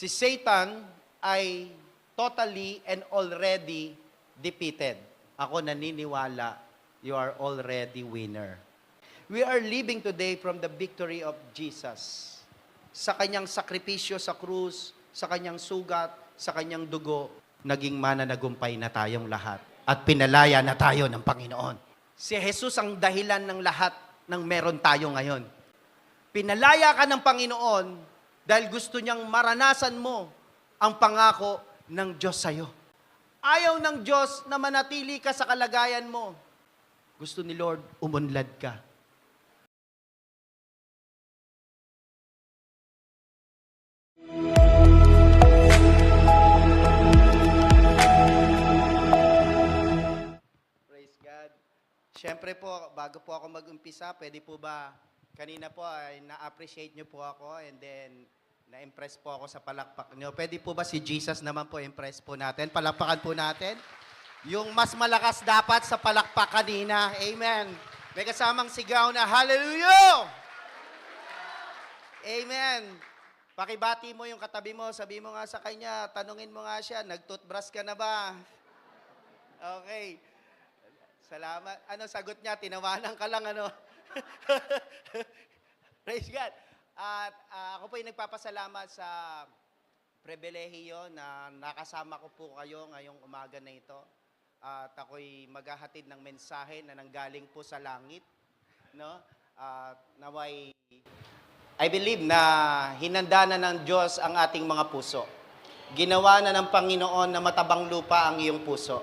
Si Satan ay totally and already defeated. Ako naniniwala, you are already winner. We are living today from the victory of Jesus. Sa kanyang sakripisyo sa krus, sa kanyang sugat, sa kanyang dugo, naging mananagumpay na tayong lahat. At pinalaya na tayo ng Panginoon. Si Jesus ang dahilan ng lahat ng meron tayo ngayon. Pinalaya ka ng Panginoon dahil gusto niyang maranasan mo ang pangako ng Diyos sa'yo. Ayaw ng Diyos na manatili ka sa kalagayan mo. Gusto ni Lord, umunlad ka. Praise God. Siyempre po, bago po ako mag-umpisa, pwede po ba, kanina po ay na-appreciate niyo po ako and then na-impress po ako sa palakpak niyo. Pwede po ba si Jesus naman po impress po natin? Palakpakan po natin. Yung mas malakas dapat sa palakpak kanina. Amen. May kasamang sigaw na hallelujah! Amen. Pakibati mo yung katabi mo, sabi mo nga sa kanya, tanungin mo nga siya, nag-toothbrush ka na ba? Okay. Salamat. Ano sagot niya? Tinawanan ka lang, ano? Praise God. At ako po ay nagpapasalamat sa pribilehiyo na nakasama ko po kayo ngayong umaga na ito. At ako'y maghahatid ng mensahe na nanggaling po sa langit. No? Naway, I believe na hinanda na ng Diyos ang ating mga puso. Ginawa na ng Panginoon na matabang lupa ang iyong puso.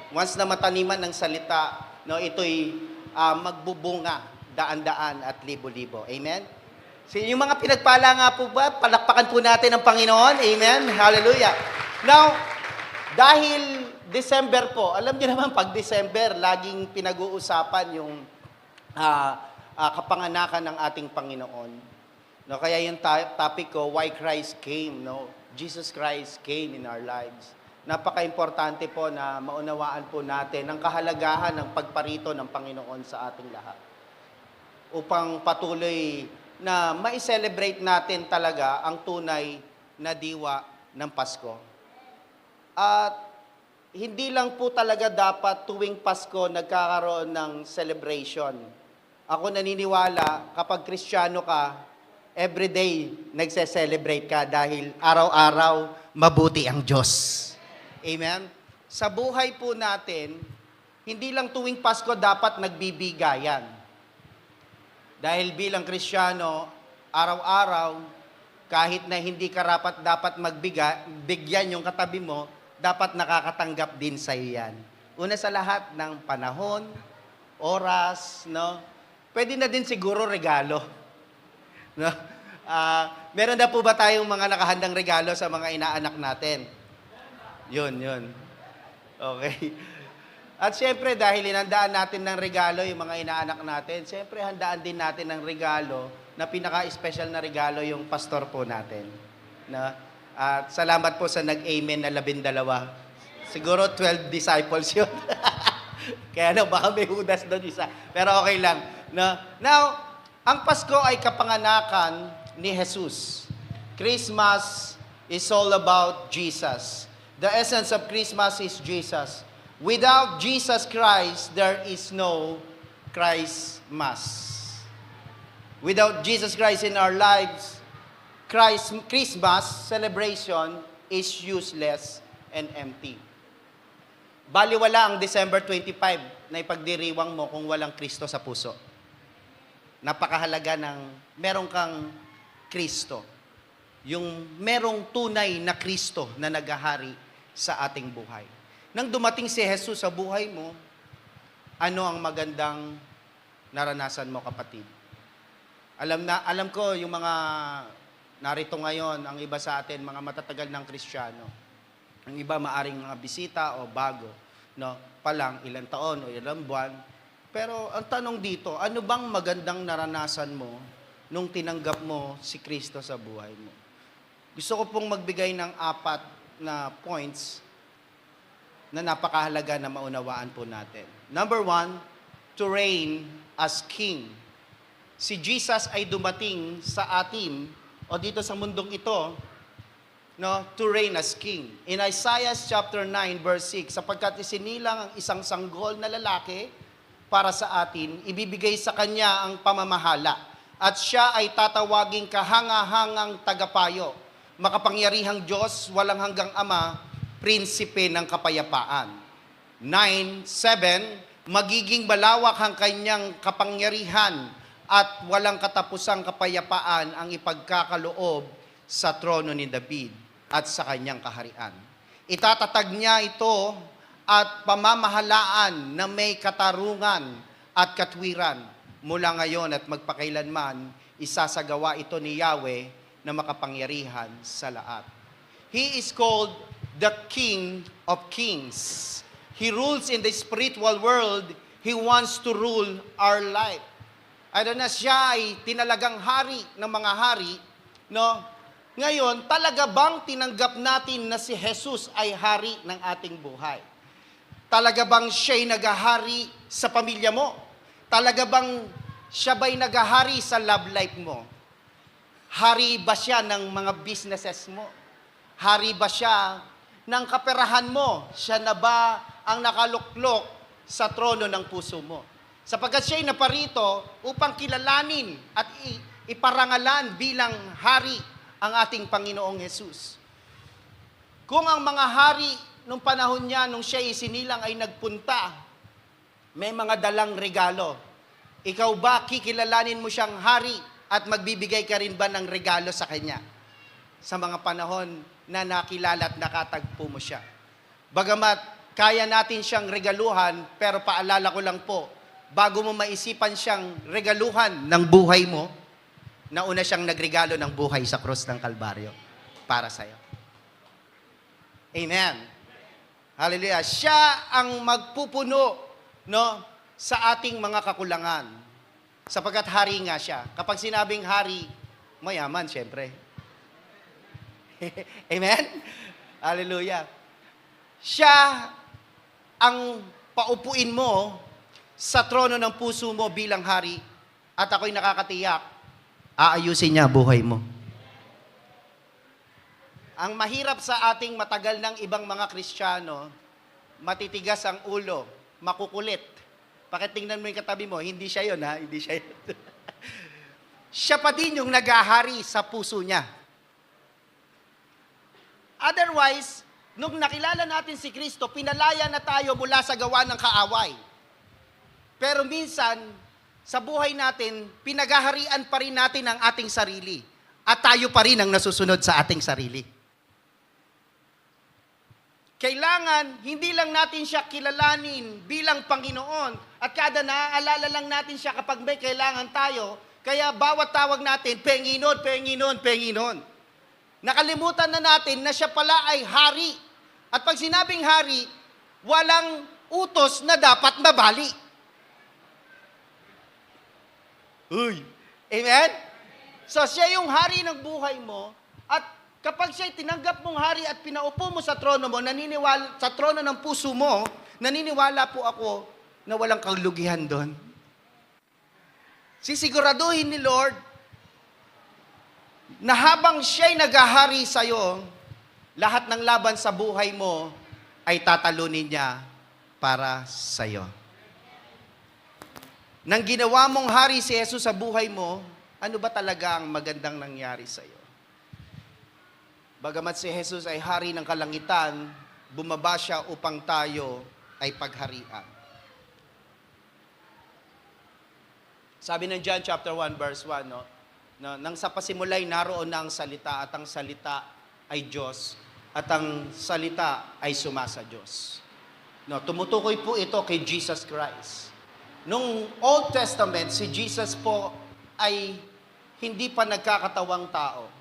Once na mataniman ng salita, no, ito'y magbubunga daan-daan at libo-libo. Amen? So, yung mga pinagpala nga po ba, palakpakan po natin ang Panginoon. Amen? Hallelujah. Now, dahil December po, alam niyo naman pag December, laging pinag-uusapan yung kapanganakan ng ating Panginoon. No, kaya yung topic ko, why Christ came, no? Jesus Christ came in our lives. Napaka-importante po na maunawaan po natin ang kahalagahan ng pagparito ng Panginoon sa ating lahat. Upang patuloy na ma-celebrate natin talaga ang tunay na diwa ng Pasko. At hindi lang po talaga dapat tuwing Pasko nagkakaroon ng celebration. Ako naniniwala, kapag Kristiyano ka, everyday nagse-celebrate ka dahil araw-araw mabuti ang Diyos. Amen? Sa buhay po natin, hindi lang tuwing Pasko dapat nagbibigayan. Dahil bilang Kristiyano, araw-araw, kahit na hindi ka dapat bigyan yung katabi mo, dapat nakakatanggap din sa iyan. Una sa lahat ng panahon, oras, no? Pwede na din siguro regalo. No? Meron na po ba tayong mga nakahandang regalo sa mga inaanak natin? Yun. Okay. At siyempre, dahil inandaan natin ng regalo yung mga inaanak natin, siyempre, handaan din natin ng regalo na pinaka-special na regalo yung pastor po natin. Na, at salamat po sa nag-amen na 12. Siguro 12 disciples yun. Kaya baka may hudas doon isa. Pero okay lang. No? Now, ang Pasko ay kapanganakan ni Jesus. Christmas is all about Jesus. The essence of Christmas is Jesus. Without Jesus Christ, there is no Christmas. Without Jesus Christ in our lives, Christmas celebration is useless and empty. Baliwala ang December 25 na ipagdiriwang mo kung walang Kristo sa puso. Napakahalaga ng merong kang Kristo. Yung merong tunay na Kristo na naghahari sa ating buhay. Nang dumating si Jesus sa buhay mo, ano ang magandang naranasan mo, kapatid? Alam ko yung mga narito ngayon, ang iba sa atin, mga matatagal ng Kristiyano. Ang iba maaring mga bisita o bago, no? Palang ilang taon o ilang buwan. Pero ang tanong dito, ano bang magandang naranasan mo nung tinanggap mo si Kristo sa buhay mo? Gusto ko pong magbigay ng 4 na points na napakahalaga na maunawaan po natin. Number 1, to reign as King. Si Jesus ay dumating sa atin o dito sa mundong ito no, to reign as king. In Isaiah chapter 9 verse 6, sapagkat isinilang ang isang sanggol na lalaki para sa atin, ibibigay sa kanya ang pamamahala. At siya ay tatawaging kahangahangang tagapayo, makapangyarihang Diyos, walang hanggang Ama, prinsipe ng kapayapaan. 9:7, magiging malawak ang kanyang kapangyarihan at walang katapusang kapayapaan ang ipagkakaloob sa trono ni David at sa kanyang kaharian. Itatatag niya ito at pamamahalaan na may katarungan at katwiran mula ngayon at magpakailanman. Isasagawa ito ni Yahweh na makapangyarihan sa lahat. He is called the King of Kings. He rules in the spiritual world. He wants to rule our life. Ano na, siya ay tinalagang hari ng mga hari, no? Ngayon, talaga bang tinanggap natin na si Jesus ay hari ng ating buhay? Talaga bang siya'y nagahari sa pamilya mo? Talaga bang siya ba'y nagahari sa love life mo? Hari ba siya ng mga businesses mo? Hari ba siya ng kaperahan mo? Siya na ba ang nakaluklok sa trono ng puso mo? Sapagkat siya'y naparito upang kilalanin at iparangalan bilang hari ang ating Panginoong Jesus. Kung ang mga hari nung panahon niya, nung siya isinilang ay nagpunta, may mga dalang regalo. Ikaw ba, kikilalanin mo siyang hari at magbibigay ka rin ba ng regalo sa kanya? Sa mga panahon na nakilala at nakatagpo mo siya. Bagamat kaya natin siyang regaluhan, pero paalala ko lang po, bago mo maisipan siyang regaluhan ng buhay mo, nauna siyang nagregalo ng buhay sa krus ng Kalbaryo para sa'yo. Amen. Hallelujah. Siya ang magpupuno, no, sa ating mga kakulangan. Sapagkat hari nga siya. Kapag sinabing hari, mayaman, syempre. Amen? Hallelujah. Siya ang paupuin mo sa trono ng puso mo bilang hari, at ako'y nakakatiyak, aayusin niya buhay mo. Ang mahirap sa ating matagal ng ibang mga Kristiyano, matitigas ang ulo, makukulit. Pakitingnan mo yung katabi mo, hindi siya yun ha, hindi siya yun. Siya pa din yung nagahari sa puso niya. Otherwise, nung nakilala natin si Kristo, pinalaya na tayo mula sa gawa ng kaaway. Pero minsan, sa buhay natin, pinagaharian pa rin natin ang ating sarili. At tayo pa rin ang nasusunod sa ating sarili. Kailangan, hindi lang natin siya kilalanin bilang Panginoon at kada naaalala lang natin siya kapag may kailangan tayo, kaya bawat tawag natin, Panginoon, Panginoon, Panginoon. Nakalimutan na natin na siya pala ay hari. At pag sinabing hari, walang utos na dapat mabali. Uy! Amen? So siya yung hari ng buhay mo at kapag siya'y tinanggap mong hari at pinaupo mo sa trono mo, naniniwala, sa trono ng puso mo, naniniwala po ako na walang kalugihan doon. Sisiguraduhin ni Lord na habang siya'y naghahari sa'yo, lahat ng laban sa buhay mo ay tatalunin niya para sa'yo. Nang ginawa mong hari si Jesus sa buhay mo, ano ba talaga ang magandang nangyari sa'yo? Bagamat si Jesus ay hari ng kalangitan, bumaba siya upang tayo ay pagharian. Sabi ng John chapter 1 verse 1, no? Nang sa pasimulay naroon na ang salita at ang salita ay Diyos at ang salita ay sumasa Diyos. No, tumutukoy po ito kay Jesus Christ. Nung Old Testament, si Jesus po ay hindi pa nagkakatawang tao.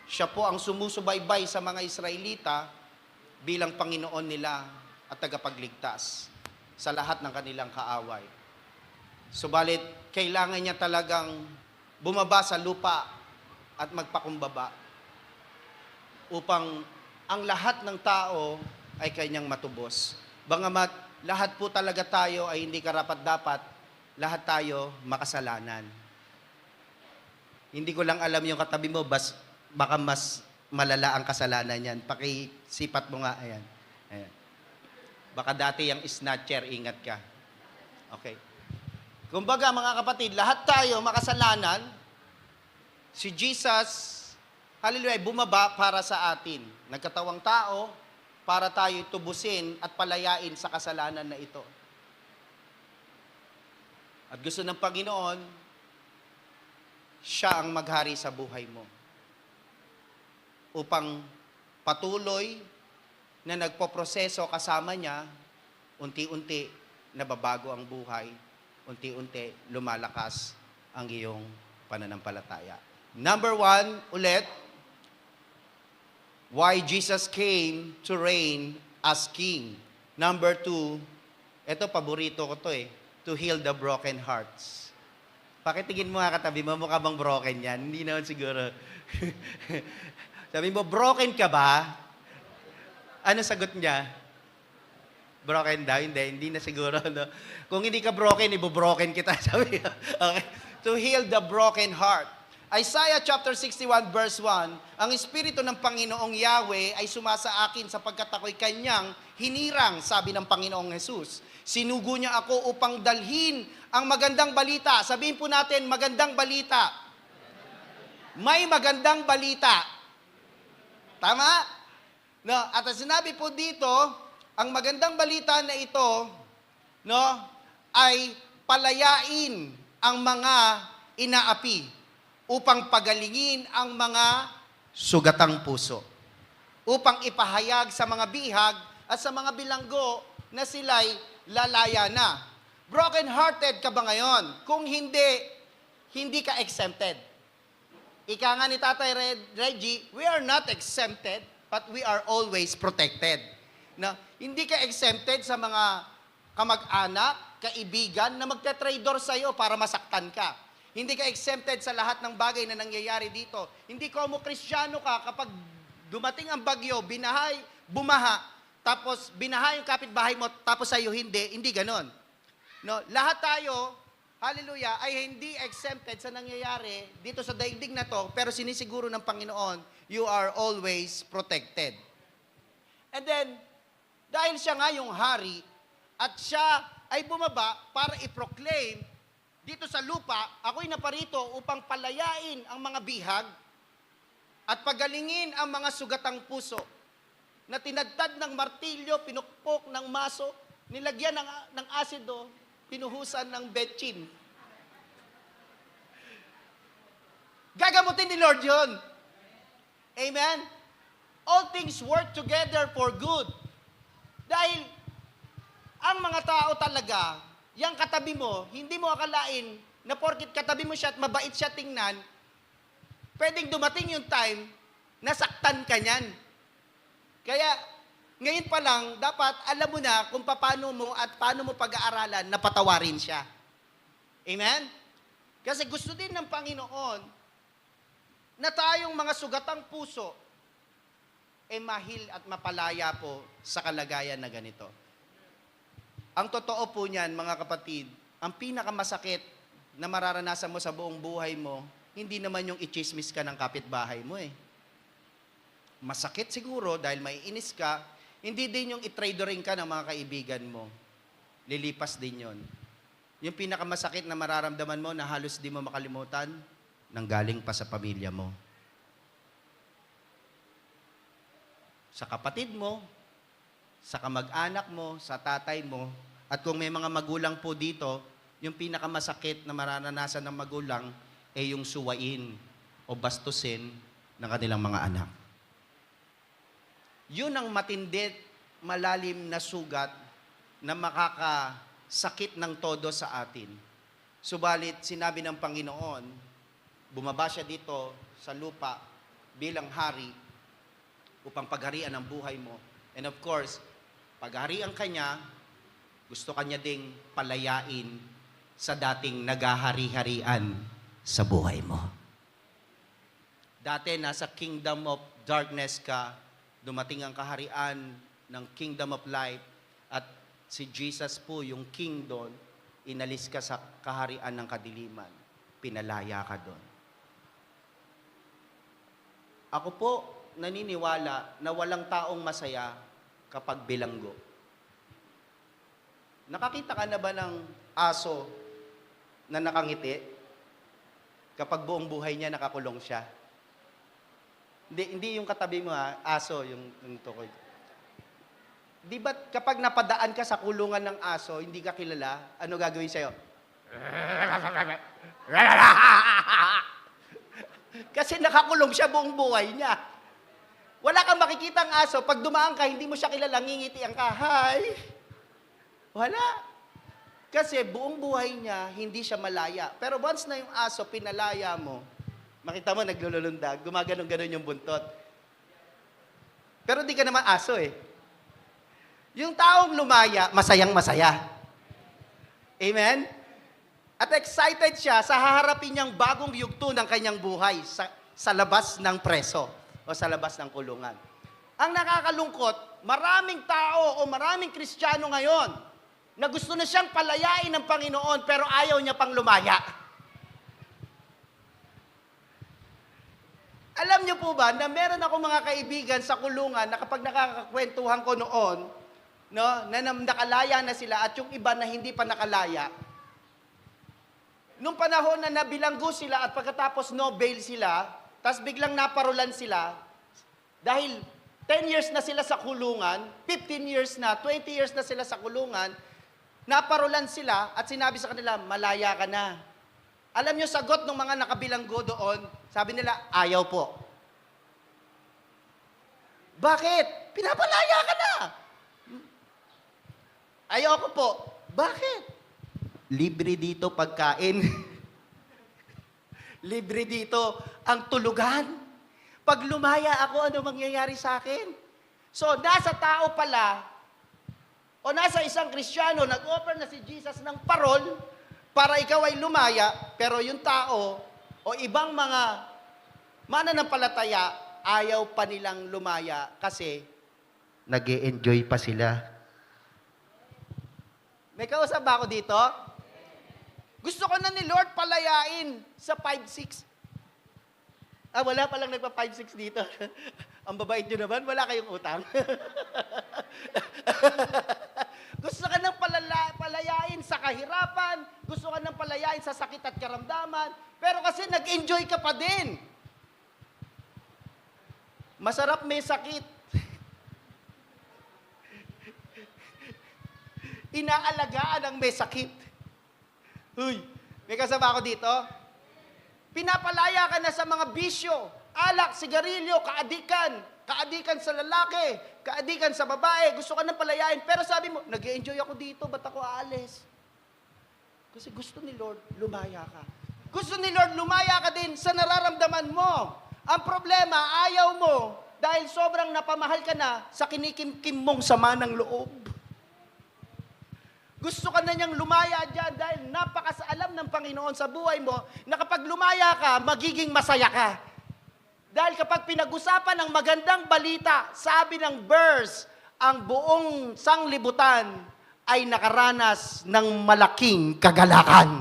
Siya po ang sumusubaybay sa mga Israelita bilang Panginoon nila at tagapagligtas sa lahat ng kanilang kaaway. Subalit, kailangan niya talagang bumaba sa lupa at magpakumbaba upang ang lahat ng tao ay kanyang matubos. Bangamat lahat po talaga tayo ay hindi karapat-dapat, lahat tayo makasalanan. Hindi ko lang alam yung katabi mo, baka mas malala ang kasalanan yan. Pakisipat mo nga, ayan. Ayan. Baka dati yung snatcher, ingat ka. Okay. Kumbaga mga kapatid, lahat tayo makasalanan, si Jesus, hallelujah, bumaba para sa atin. Nagkatawang tao, para tayo tubusin at palayain sa kasalanan na ito. At gusto ng Panginoon, siya ang maghari sa buhay mo. Upang patuloy na nagpoproseso kasama niya, unti-unti nababago ang buhay, unti-unti lumalakas ang iyong pananampalataya. Number 1, ulit, why Jesus came to reign as King. Number 2, ito paborito ko to to heal the broken hearts. Pakitingin mo nga katabi mo, mukha bang broken yan? Hindi naman siguro. Sabi mo, broken ka ba? Ano sagot niya? Broken daw? Hindi na siguro. No? Kung hindi ka broken, ibobroken kita. Sabi niya. Okay. To heal the broken heart. Isaiah chapter 61 verse 1, ang Espiritu ng Panginoong Yahweh ay sumasa akin sapagkat ako'y kanyang hinirang, sabi ng Panginoong Jesus. Sinugo niya ako upang dalhin ang magandang balita. Sabihin po natin, magandang balita. May magandang balita. Tama? No, at sinabi po dito, ang magandang balita na ito, no, ay palayain ang mga inaapi upang pagalingin ang mga sugatang puso. Upang ipahayag sa mga bihag at sa mga bilanggo na sila'y lalaya na. Broken-hearted ka ba ngayon? Kung hindi, hindi ka exempted. Ika nga ni Tatay Reggie, we are not exempted, but we are always protected. Na hindi ka exempted sa mga kamag-anak, kaibigan na magte-traitor sa iyo para masaktan ka. Hindi ka exempted sa lahat ng bagay na nangyayari dito. Hindi como Kristiyano ka kapag dumating ang bagyo, bumaha, tapos binaha yung kapitbahay mo, tapos sa iyo hindi ganon. No, lahat tayo, hallelujah, ay hindi exempted sa nangyayari dito sa daigdig na to, pero sinisiguro ng Panginoon, you are always protected. And then, dahil siya nga yung hari, at siya ay bumaba para i-proclaim dito sa lupa, ako'y naparito upang palayain ang mga bihag at pagalingin ang mga sugatang puso na tinadtad ng martilyo, pinukpok ng maso, nilagyan ng asido, pinuhusan ng betchin. Gagamutin ni Lord yun. Amen? All things work together for good. Dahil ang mga tao talaga, yang katabi mo, hindi mo akalain na porkit katabi mo siya at mabait siya tingnan, pwedeng dumating yung time na saktan ka niyan. Kaya, ngayon pa lang, dapat alam mo na kung paano mo at paano mo pag-aaralan na patawarin siya. Amen? Kasi gusto din ng Panginoon na tayong mga sugatang puso mahil at mapalaya po sa kalagayan na ganito. Ang totoo po niyan, mga kapatid, ang pinakamasakit na mararanasan mo sa buong buhay mo, hindi naman yung i-chismis ka ng kapitbahay mo Masakit siguro dahil may inis ka, hindi din yung i-tradoring ka ng mga kaibigan mo. Lilipas din yon. Yung pinakamasakit na mararamdaman mo na halos di mo makalimutan, nanggaling pa sa pamilya mo. Sa kapatid mo, sa kamag-anak mo, sa tatay mo, at kung may mga magulang po dito, yung pinakamasakit na mararanasan ng magulang ay yung suwain o bastusin ng kanilang mga anak. Yun ang matindi, malalim na sugat na makakasakit ng todo sa atin. Subalit, sinabi ng Panginoon, bumaba siya dito sa lupa bilang hari upang pagharian ang buhay mo. And of course, pagharian kanya, gusto kanya ding palayain sa dating naghahari-harian sa buhay mo. Dati nasa kingdom of darkness ka, dumating ang kaharian ng kingdom of light at si Jesus po yung king doon, inalis ka sa kaharian ng kadiliman, pinalaya ka doon. Ako po, naniniwala na walang taong masaya kapag bilanggo. Nakakita ka na ba ng aso na nakangiti kapag buong buhay niya nakakulong siya? Hindi yung katabi mo aso, yung tukoy. Di ba kapag napadaan ka sa kulungan ng aso, hindi ka kilala, ano gagawin sa'yo? Kasi nakakulong siya buong buhay niya. Wala kang makikitang aso, pag dumaan ka, hindi mo siya kilala, ngingitian ka, hi! Wala. Kasi buong buhay niya, hindi siya malaya. Pero once na yung aso, pinalaya mo, makita mo, naglululundag, gumaganon-ganon yung buntot. Pero di ka naman aso eh. Yung taong lumaya, masayang-masaya. Amen? At excited siya sa haharapin niyang bagong yugto ng kanyang buhay sa labas ng preso o sa labas ng kulungan. Ang nakakalungkot, maraming tao o maraming Kristiyano ngayon na gusto na siyang palayain ng Panginoon pero ayaw niya pang lumaya. Alam niyo po ba na meron ako mga kaibigan sa kulungan na kapag nakakakwentuhan ko noon, no, na nakalaya na sila at yung iba na hindi pa nakalaya, nung panahon na nabilanggo sila at pagkatapos no bail sila, tapos biglang naparulan sila, dahil 10 years na sila sa kulungan, 15 years na, 20 years na sila sa kulungan, naparulan sila at sinabi sa kanila, malaya ka na. Alam nyo, sagot ng mga nakabilanggo doon, sabi nila, ayaw po. Bakit? Pinapalaya ka na. Ayaw ko po. Bakit? Libre dito pagkain. Libre dito ang tulugan. Pag lumaya ako, ano mangyayari sa akin? So, nasa tao pala, o nasa isang Kristiyano, nag-offer na si Jesus ng parol para ikaw ay lumaya, pero yung tao o ibang mga mananampalataya, ayaw pa nilang lumaya kasi nag-e-enjoy pa sila. May kausap ba ako dito? Gusto ko na ni Lord palayain sa 5'6". Wala palang nagpa 5'6" dito. Ang babait nyo naman, wala kayong utang. Gusto ka nang palayain sa kahirapan, gusto ka nang palayain sa sakit at karamdaman, pero kasi nag-enjoy ka pa din. Masarap may sakit. Inaalagaan ang may sakit. Uy, may kasama ako dito? Pinapalaya ka na sa mga bisyo, alak, sigarilyo, kaadikan sa lalaki, kaadikan sa babae, gusto ka nang palayain, pero sabi mo, nag-enjoy ako dito, ba't ako aalis? Kasi gusto ni Lord, lumaya ka. Gusto ni Lord, lumaya ka din sa nararamdaman mo. Ang problema, ayaw mo, dahil sobrang napamahal ka na sa kinikimkim mong sama ng loob. Gusto ka na niyang lumaya dyan dahil napakasaalam ng Panginoon sa buhay mo na kapag lumaya ka, magiging masaya ka. Dahil kapag pinag-usapan ng magandang balita, sabi ng verse, ang buong sanglibutan ay nakaranas ng malaking kagalakan.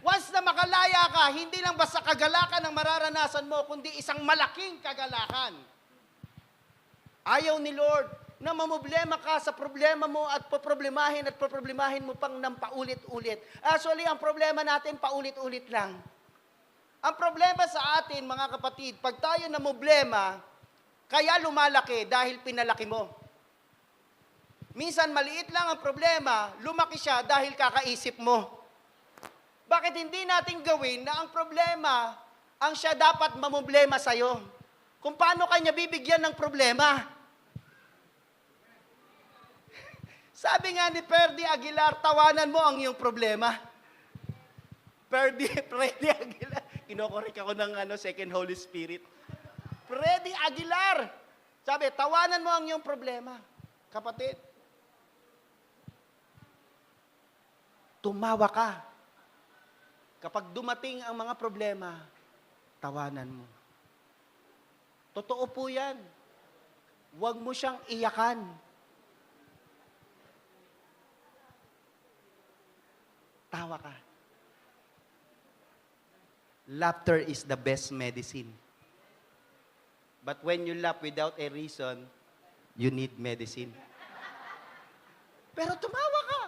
Once na makalaya ka, hindi lang basta kagalakan ang mararanasan mo, kundi isang malaking kagalakan. Ayaw ni Lord na mamoblema ka sa problema mo at poproblemahin mo pang ng paulit-ulit. Actually, ang problema natin, paulit-ulit lang. Ang problema sa atin, mga kapatid, pag tayo namoblema, kaya lumalaki dahil pinalaki mo. Minsan, maliit lang ang problema, lumaki siya dahil kakaisip mo. Bakit hindi natin gawin na ang problema, ang siya dapat mamoblema sa'yo? Kung paano kanya bibigyan ng problema? Sabi nga ni Ferdy Aguilar, tawanan mo ang iyong problema. Ferdy Aguilar. Kinokorek ako ng Second Holy Spirit. Ferdy Aguilar. Sabi, tawanan mo ang iyong problema. Kapatid, tumawa ka. Kapag dumating ang mga problema, tawanan mo. Totoo po yan. Huwag mo siyang iyakan. Tawa ka. Laughter is the best medicine. But when you laugh without a reason, you need medicine. Pero tumawa ka.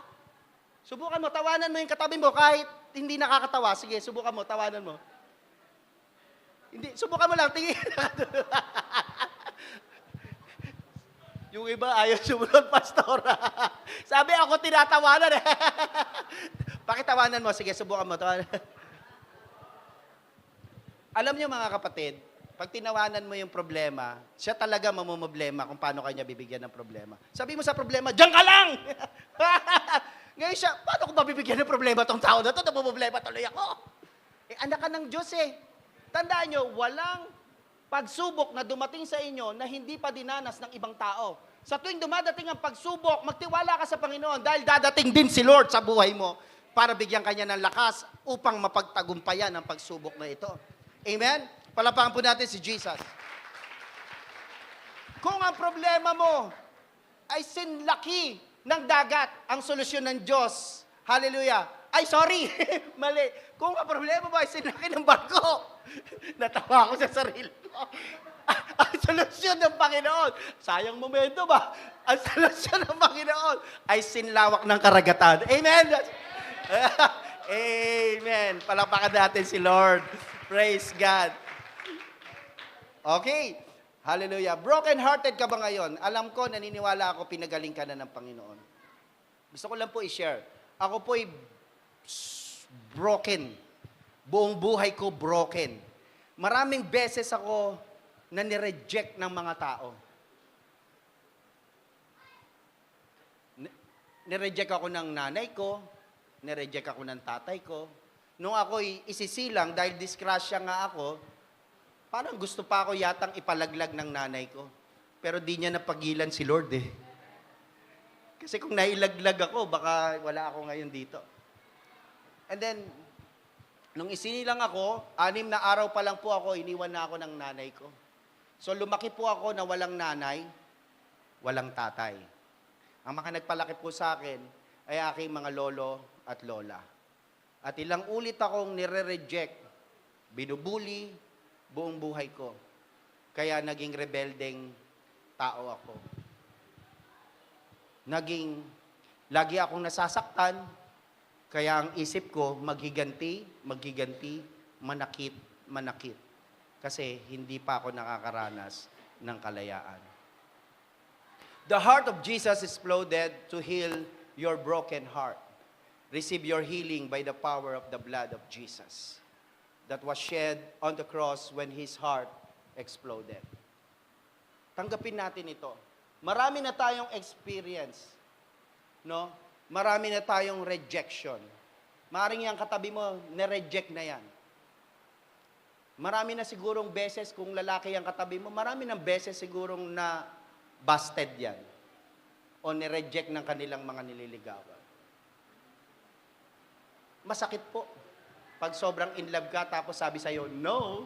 Subukan mo, tawanan mo yung katabi mo kahit hindi nakakatawa. Sige, subukan mo, tawanan mo. Hindi, subukan mo lang, tingin. Yung iba, ayaw sumunod, pastor. Sabi ako, tinatawanan eh. Pakitawanan mo, sige, subukan mo. Tawanan. Alam niyo mga kapatid, pag tinawanan mo yung problema, siya talaga mamumblema kung paano kanya bibigyan ng problema. Sabi mo sa problema, diyan ka lang! Ngayon siya, paano ko mabibigyan ng problema tong tao na to? Namumblema tuloy ako. Eh, anak ka ng Diyos eh. Tandaan nyo, walang pagsubok na dumating sa inyo na hindi pa dinanas ng ibang tao. Sa tuwing dumadating ang pagsubok, magtiwala ka sa Panginoon dahil dadating din si Lord sa buhay mo para bigyan kanya ng lakas upang mapagtagumpayan ang pagsubok na ito. Amen? Palapakan po natin si Jesus. Kung ang problema mo ay sinlaki ng dagat, ang solusyon ng Diyos, hallelujah, ay sorry, mali. Kung ang problema mo ay sinlaki ng barko, natawa ako sa sarili ko. Ang solusyon ng Panginoon, sayang momento ba? Ang solusyon ng Panginoon ay sinlawak ng karagatan. Amen? Amen. Palapakan natin si Lord. Praise God. Okay. Hallelujah. Broken-hearted ka ba ngayon? Alam ko, naniniwala ako, pinagaling ka na ng Panginoon. Gusto ko lang po i-share. Ako po'y broken. Buong buhay ko broken. Maraming beses ako na nireject ng mga tao. Nireject ako ng nanay ko, nireject ako ng tatay ko. Nung ako'y isisilang, dahil disgrasya nga ako, parang gusto pa ako yatang ipalaglag ng nanay ko. Pero di niya napagilan si Lord eh. Kasi kung nailaglag ako, baka wala ako ngayon dito. And then, nung isinilang ako, 6 na araw pa lang po ako, iniwan na ako ng nanay ko. So lumaki po ako na walang nanay, walang tatay. Ang mga nagpalaki po sa akin ay aking mga lolo at lola. At ilang ulit akong nire-reject, binubuli buong buhay ko. Kaya naging rebeldeng tao ako. Lagi akong nasasaktan, kaya ang isip ko, maghiganti, manakit. Kasi hindi pa ako nakakaranas ng kalayaan. The heart of Jesus exploded to heal your broken heart. Receive your healing by the power of the blood of Jesus that was shed on the cross when His heart exploded. Tanggapin natin ito. Marami na tayong experience. No? Marami na tayong rejection. Maaaring yung katabi mo, nireject na yan. Marami na sigurong beses, kung lalaki ang katabi mo, marami ng beses sigurong na busted yan. O nireject ng kanilang mga nililigawan. Masakit po. Pag sobrang in love ka, tapos sabi sa'yo, no.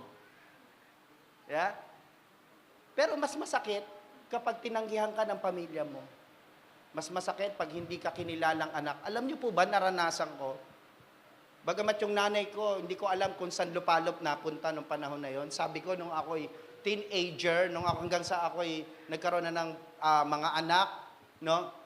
Yeah? Pero mas masakit kapag tinanggihan ka ng pamilya mo. Mas masakit pag hindi ka kinilalang anak. Alam niyo po ba, naranasan ko, bagamat yung nanay ko, hindi ko alam kung saan lupalop napunta nung panahon na yon. Sabi ko, nung ako'y teenager, hanggang sa ako'y nagkaroon na ng mga anak, no?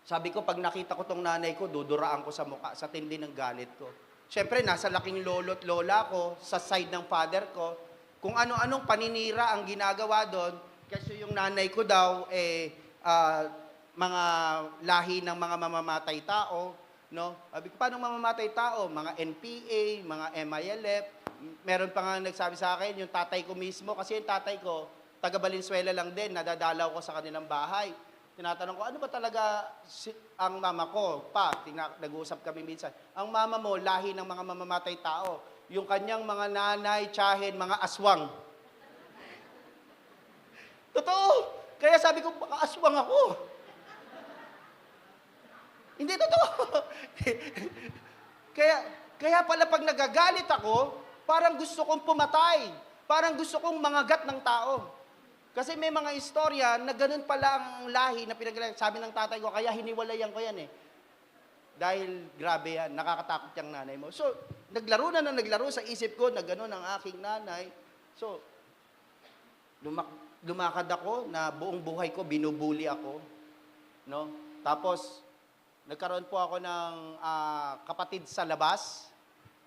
Sabi ko, pag nakita ko tong nanay ko, duduraan ko sa mukha, sa tindi ng galit ko. Siyempre, nasa laking lolo't lola ko, sa side ng father ko, kung ano-anong paninira ang ginagawa doon, kasi yung nanay ko daw, mga lahi ng mga mamamatay tao, no? Sabi ko, paano mamamatay tao? Mga NPA, mga MILF. Meron pa nga nagsabi sa akin, yung tatay ko mismo, kasi yung tatay ko, taga Valenzuela lang din, nadadalaw ko sa kanilang bahay. Tinatanong ko, ano ba talaga ang mama ko? Nag-uusap kami minsan. Ang mama mo, lahi ng mga mamamatay tao. Yung kanyang mga nanay, tiyahin, mga aswang. Totoo! Kaya sabi ko, baka aswang ako. Hindi totoo. kaya pala pag nagagalit ako, parang gusto kong pumatay. Parang gusto kong mangagat ng tao. Kasi may mga istorya na ganun pala ang lahi na pinagalit. Sabi ng tatay ko, kaya hiniwalayan ko yan eh. Dahil grabe yan, nakakatakot yung nanay mo. So, naglaro sa isip ko na ganun ang aking nanay. So, Lumakad ako na buong buhay ko, binubuli ako. No? Tapos, nagkaroon po ako ng kapatid sa labas.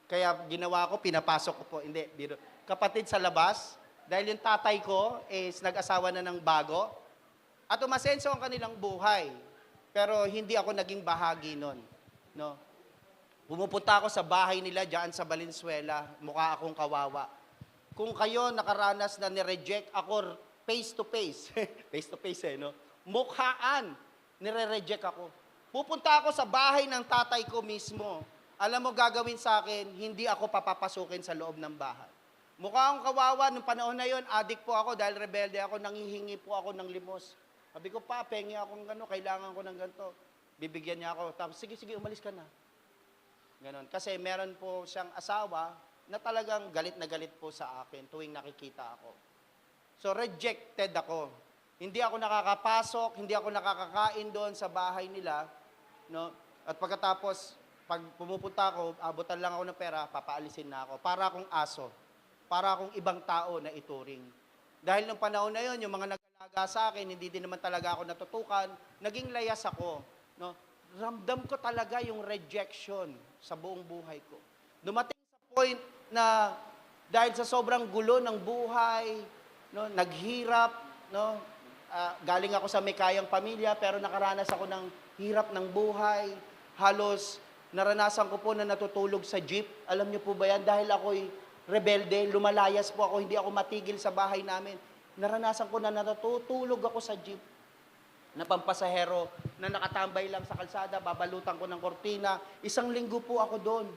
Kaya ginawa ko, pinapasok ko po. Hindi, biro. Kapatid sa labas. Dahil yung tatay ko is nag-asawa na ng bago. At umasenso ang kanilang buhay. Pero hindi ako naging bahagi nun. No? Pumupunta ako sa bahay nila dyan sa Valenzuela. Mukha akong kawawa. Kung kayo nakaranas na nireject ako face to face. Face to face no? Mukhaan. Nire-reject ako. Pupunta ako sa bahay ng tatay ko mismo. Alam mo gagawin sa akin, hindi ako papapasukin sa loob ng bahay. Mukha akong kawawa, nung panahon na yon, adik po ako dahil rebelde ako, nangihingi po ako ng limos. Sabi ko, pa, pengi akong gano'n, kailangan ko ng ganito. Bibigyan niya ako, tapos sige, umalis ka na. Ganon. Kasi meron po siyang asawa na talagang galit na galit po sa akin tuwing nakikita ako. So, rejected ako. Hindi ako nakakapasok, hindi ako nakakakain doon sa bahay nila. No? At pagkatapos, pag pumupunta ako, abutan lang ako ng pera, papaalisin na ako. Para akong aso. Para akong ibang tao na ituring. Dahil nung panahon na yon, yung mga nag-alaga sa akin, hindi din naman talaga ako natutukan, naging layas ako. No? Ramdam ko talaga yung rejection sa buong buhay ko. Dumating sa point na dahil sa sobrang gulo ng buhay, no, naghirap, no, galing ako sa may kayang pamilya, pero nakaranas ako ng hirap ng buhay. Halos naranasan ko po na natutulog sa jeep. Alam niyo po ba yan? Dahil ako'y rebelde, lumalayas po ako, hindi ako matigil sa bahay namin. Naranasan ko na natutulog ako sa jeep na pampasahero na nakatambay lang sa kalsada, babalutan ko ng kortina. 1 linggo po ako doon.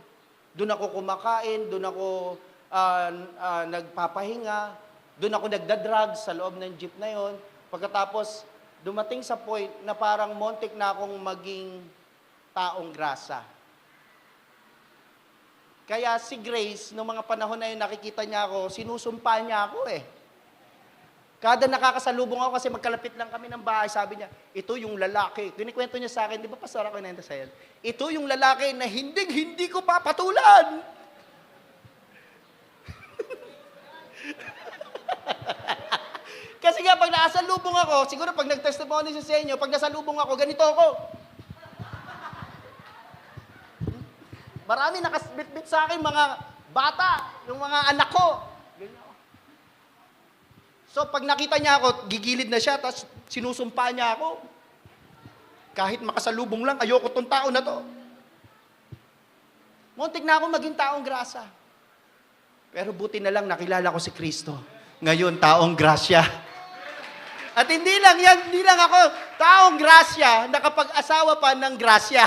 Doon ako kumakain, doon ako nagpapahinga, doon ako nagda-drugs sa loob ng jeep na yon. Pagkatapos, dumating sa point na parang montik na akong maging taong grasa. Kaya si Grace, noong mga panahon na yun, nakikita niya ako, sinusumpa niya ako eh. Kada nakakasalubong ako kasi magkalapit lang kami ng bahay, sabi niya, ito yung lalaki. Kinikwento niya sa akin, di ba pastor ako nenda sa yan? Ito yung lalaki na hindi ko papatulan. Kasi nga, pag nakasalubong ako, siguro pag nag-testimony siya sa inyo, pag nasalubong ako, ganito ako. Marami nakasbit-bit sa akin, mga bata, yung mga anak ko. So, pag nakita niya ako, gigilid na siya, tapos sinusumpa niya ako. Kahit makasalubong lang, ayoko tong tao na to. Muntik na ako maging taong grasa. Pero buti na lang nakilala ko si Kristo. Ngayon, taong grasya. At hindi lang ako taong grasya, nakapag-asawa pa ng grasya.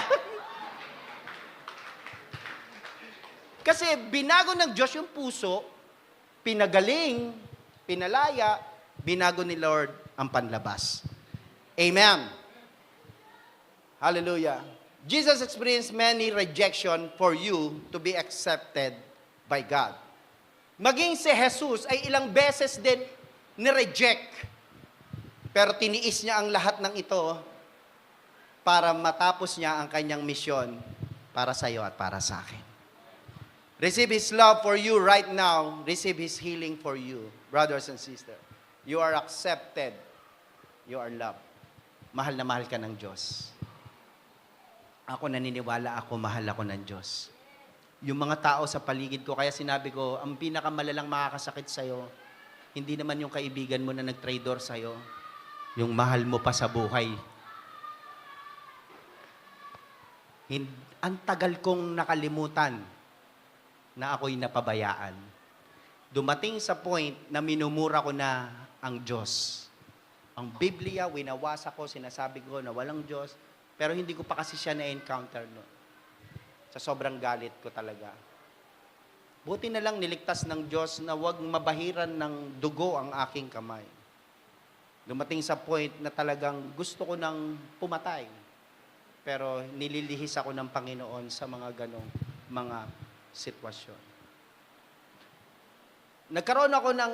Kasi binago ng Diyos yung puso, pinagaling, pinalaya, binago ni Lord ang panlabas. Amen. Hallelujah. Jesus experienced many rejection for you to be accepted by God. Maging si Jesus ay ilang beses din ni-reject. Pero tiniis niya ang lahat ng ito para matapos niya ang kanyang misyon para sa iyo at para sa akin. Receive His love for you right now. Receive His healing for you, brothers and sisters. You are accepted. You are loved. Mahal na mahal ka ng Diyos. Ako naniniwala mahal ako ng Diyos. Yung mga tao sa paligid ko, kaya sinabi ko, ang pinakamalalang makakasakit sa'yo, hindi naman yung kaibigan mo na nag-traitor sa'yo, yung mahal mo pa sa buhay. Ang tagal kong nakalimutan na ako'y napabayaan. Dumating sa point na minumura ko na ang Diyos. Ang Biblia, winawasa ko, sinasabi ko na walang Diyos, pero hindi ko pa kasi siya na-encounter no. Sa sobrang galit ko talaga. Buti na lang niligtas ng Diyos na wag mabahiran ng dugo ang aking kamay. Dumating sa point na talagang gusto ko nang pumatay. Pero nililihis ako ng Panginoon sa mga ganong mga sitwasyon. Nagkaroon ako ng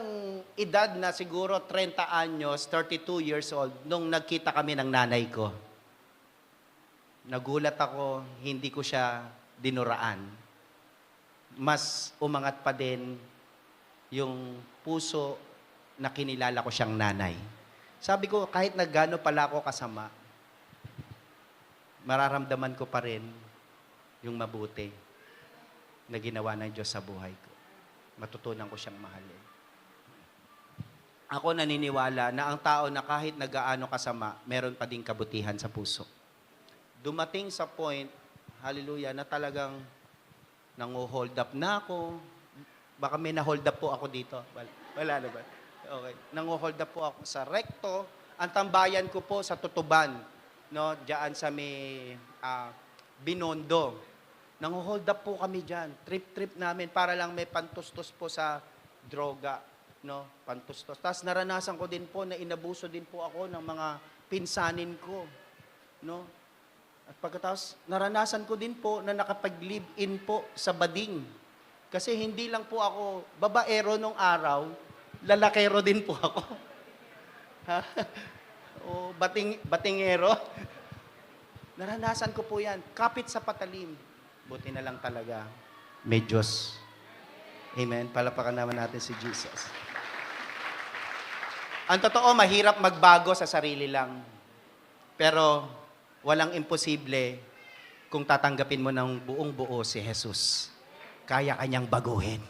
edad na siguro 30 anyos, 32 years old, nung nagkita kami ng nanay ko. Nagulat ako, hindi ko siya dinuraan. Mas umangat pa din yung puso na kinilala ko siyang nanay. Sabi ko, kahit na gaano pala ako kasama, mararamdaman ko pa rin yung mabuti na ginawa ng Diyos sa buhay ko. Matutunan ko siyang mahalin. Ako naniniwala na ang tao na kahit na gaano kasama, meron pa ding kabutihan sa puso. Dumating sa point, hallelujah, na talagang nangu-hold up na ako. Baka may na-hold up po ako dito. Wala na ba? Okay. Nangu-hold up po ako sa recto. Ang tambayan ko po sa Tutuban, no, diyan sa may Binondo. Nangu-hold up po kami diyan. Trip namin para lang may pantustos po sa droga, no, pantustos. Tapos naranasan ko din po na inabuso din po ako ng mga pinsanin ko, no. At pagkatapos, naranasan ko din po na nakapag-live-in po sa bading. Kasi hindi lang po ako babaero nung araw, lalakero din po ako. O batingero. Naranasan ko po yan. Kapit sa patalim. Buti na lang talaga. May Diyos. Amen. Palapakan naman natin si Jesus. Ang totoo, mahirap magbago sa sarili lang. Pero walang imposible kung tatanggapin mo ng buong buo si Jesus. Kaya kanyang baguhin.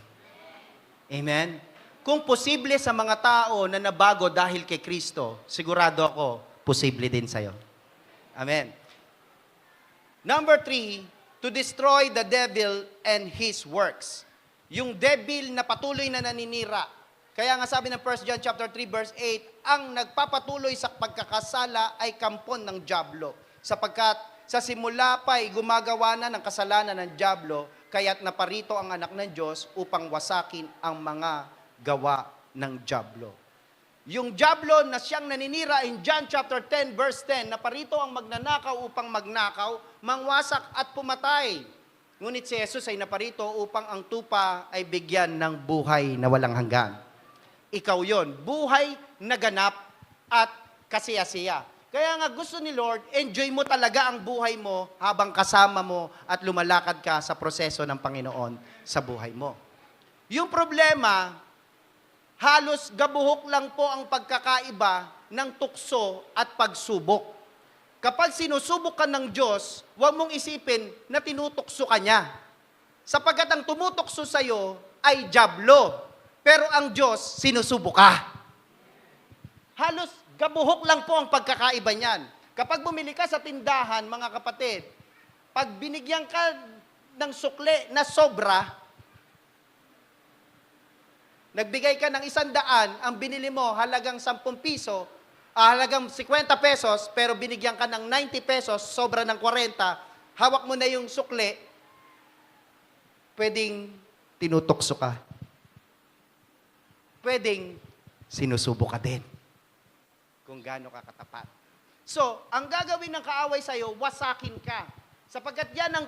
Amen? Kung posible sa mga tao na nabago dahil kay Kristo, sigurado ako, posible din sa'yo. Amen. Number 3, to destroy the devil and his works. Yung devil na patuloy na naninira. Kaya nga sabi ng 1 John chapter 3 verse 8, ang nagpapatuloy sa pagkakasala ay kampon ng dyablo. Sapagkat sa simula pa'y gumagawa na ng kasalanan ng dyablo, kaya't naparito ang anak ng Diyos upang wasakin ang mga gawa ng dyablo. Yung dyablo na siyang naninira in John chapter 10 verse 10, naparito ang magnanakaw upang magnakaw, mangwasak at pumatay. Ngunit si Jesus ay naparito upang ang tupa ay bigyan ng buhay na walang hanggan. Ikaw yon, buhay na ganap at kasiyasiya. Kaya nga gusto ni Lord, enjoy mo talaga ang buhay mo habang kasama mo at lumalakad ka sa proseso ng Panginoon sa buhay mo. Yung problema, halos gabuhok lang po ang pagkakaiba ng tukso at pagsubok. Kapag sinusubok ka ng Diyos, huwag mong isipin na tinutukso ka niya. Sapagkat ang tumutokso sa'yo ay dyablo, pero ang Diyos sinusubok ka. Halos gabuhok lang po ang pagkakaiba niyan. Kapag bumili ka sa tindahan, mga kapatid, pag binigyan ka ng sukle na sobra, nagbigay ka ng 100, ang binili mo halagang 10 piso, halagang 50 pesos, pero binigyan ka ng 90 pesos, sobra ng 40, hawak mo na yung sukle, pwedeng tinutokso ka. Pwedeng sinusubo ka din. Kung gaano ka katapat. So, ang gagawin ng kaaway sa'yo, wasakin ka. Sapagkat yan ang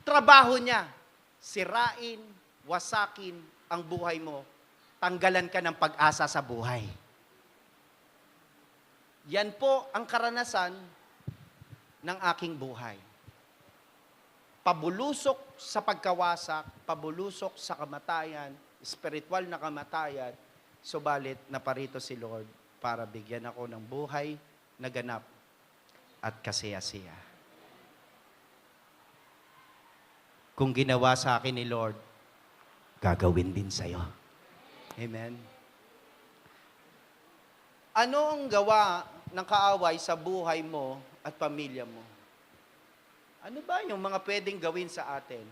trabaho niya. Sirain, wasakin ang buhay mo. Tanggalan ka ng pag-asa sa buhay. Yan po ang karanasan ng aking buhay. Pabulusok sa pagkawasak, pabulusok sa kamatayan, spiritual na kamatayan, subalit naparito si Lord para bigyan ako ng buhay na ganap at kasiyasiya. Kung ginawa sa akin ni Lord, gagawin din sa'yo. Amen. Ano ang gawa ng kaaway sa buhay mo at pamilya mo? Ano ba yung mga pwedeng gawin sa atin?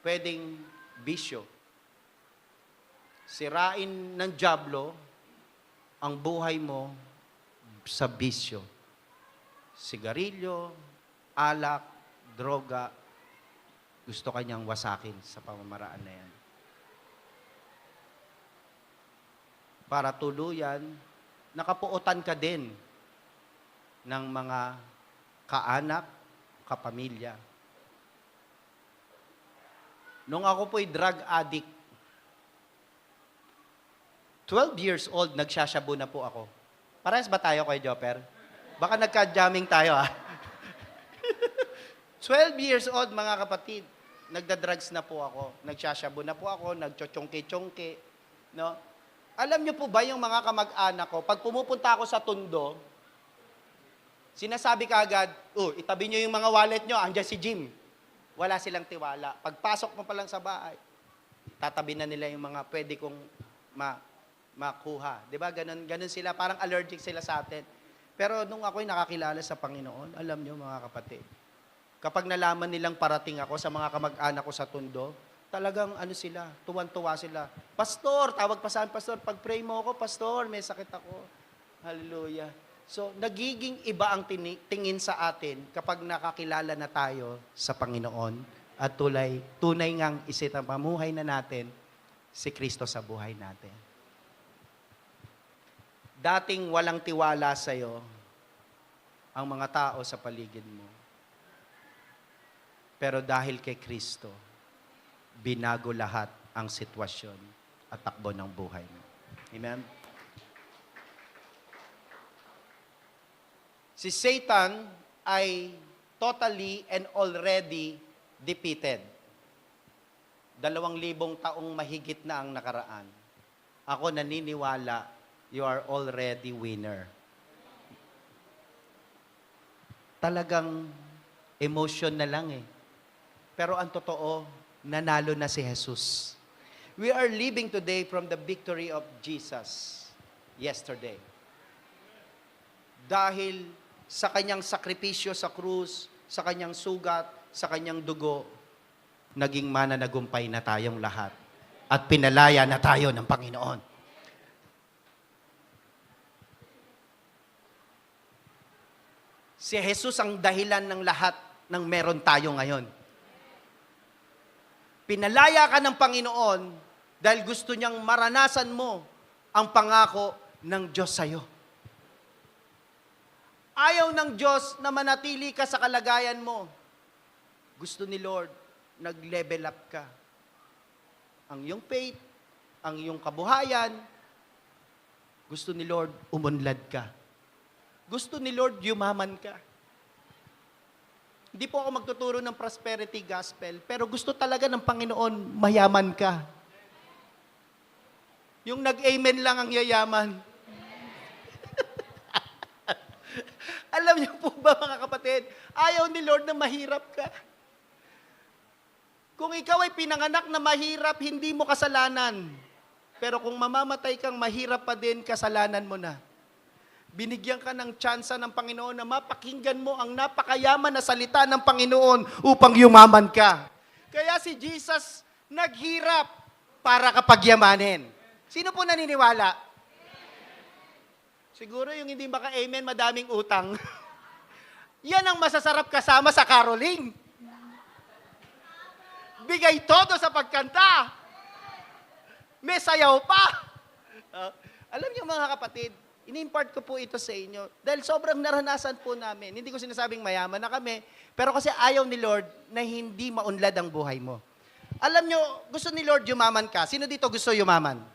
Pwedeng bisyo. Sirain ng dyablo ang buhay mo sa bisyo. Sigarilyo, alak, droga, gusto kanyang wasakin sa pamamaraan na yan. Para tuluyan, nakapuotan ka din ng mga kaanak, kapamilya. Nung ako po'y drug addict, 12 years old, nagsashabu na po ako. Parehas ba tayo kay Jopper? Baka nagka-jamming tayo, 12 years old, mga kapatid, nagda-drugs na po ako. Nagsashabu na po ako, nagchochongke-chongke, no? Alam niyo po ba yung mga kamag-anak ko, pag pumupunta ako sa Tondo, sinasabi kaagad, itabi niyo yung mga wallet niyo, andyan si Jim. Wala silang tiwala. Pagpasok mo pa lang sa bahay, tatabi na nila yung mga pwede kong makuha. 'Di ba? Ganun sila, parang allergic sila sa atin. Pero nung ako'y nakakilala sa Panginoon, alam niyo mga kapatid, kapag nalaman nilang parating ako sa mga kamag-anak ko sa Tondo, talagang sila, tuwan-tuwa sila. Pastor, tawag pa sa akin, Pastor, pag-pray mo ako, Pastor, may sakit ako. Hallelujah. So, nagiging iba ang tingin sa atin kapag nakakilala na tayo sa Panginoon at tunay ngang isinapamuhay na natin si Kristo sa buhay natin. Dating walang tiwala sa'yo ang mga tao sa paligid mo. Pero dahil kay Kristo, binago lahat ang sitwasyon at takbo ng buhay mo. Amen? Si Satan ay totally and already defeated. 2,000 taong mahigit na ang nakaraan. Ako naniniwala, you are already winner. Talagang emotion na lang eh. Pero ang totoo, nanalo na si Jesus. We are living today from the victory of Jesus yesterday. Dahil sa kanyang sakripisyo sa krus, sa kanyang sugat, sa kanyang dugo, naging mananagumpay na tayong lahat. At pinalaya na tayo ng Panginoon. Si Jesus ang dahilan ng lahat ng meron tayo ngayon. Pinalaya ka ng Panginoon dahil gusto niyang maranasan mo ang pangako ng Diyos sa'yo. Ayaw ng Diyos na manatili ka sa kalagayan mo. Gusto ni Lord, nag-level up ka. Ang iyong faith, ang iyong kabuhayan, gusto ni Lord, umunlad ka. Gusto ni Lord, yumaman ka. Hindi po ako magtuturo ng prosperity gospel, pero gusto talaga ng Panginoon, mayaman ka. Yung nag-amen lang ang yayaman. Alam niyo po ba mga kapatid, ayaw ni Lord na mahirap ka. Kung ikaw ay pinanganak na mahirap, hindi mo kasalanan. Pero kung mamamatay kang mahirap pa din, kasalanan mo na. Binigyan ka ng tsansa ng Panginoon na mapakinggan mo ang napakayaman na salita ng Panginoon upang yumaman ka. Kaya si Jesus naghirap para kapagyamanin. Sino po naniniwala? Siguro yung hindi maka-amen, madaming utang. Yan ang masasarap kasama sa caroling. Bigay todo sa pagkanta. May sayaw pa. Alam niyo mga kapatid, ini-impart ko po ito sa inyo dahil sobrang naranasan po namin. Hindi ko sinasabing mayaman na kami, pero kasi ayaw ni Lord na hindi maunlad ang buhay mo. Alam nyo, gusto ni Lord yumaman ka. Sino dito gusto yumaman?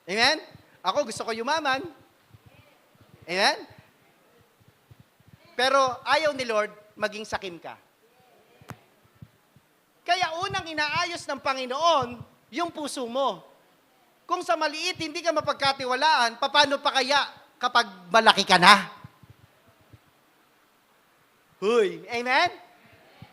Amen? Ako gusto ko yumaman. Amen? Pero ayaw ni Lord maging sakim ka. Kaya unang inaayos ng Panginoon yung puso mo. Kung sa maliit, hindi ka mapagkatiwalaan, paano pa kaya kapag malaki ka na? Huy, amen?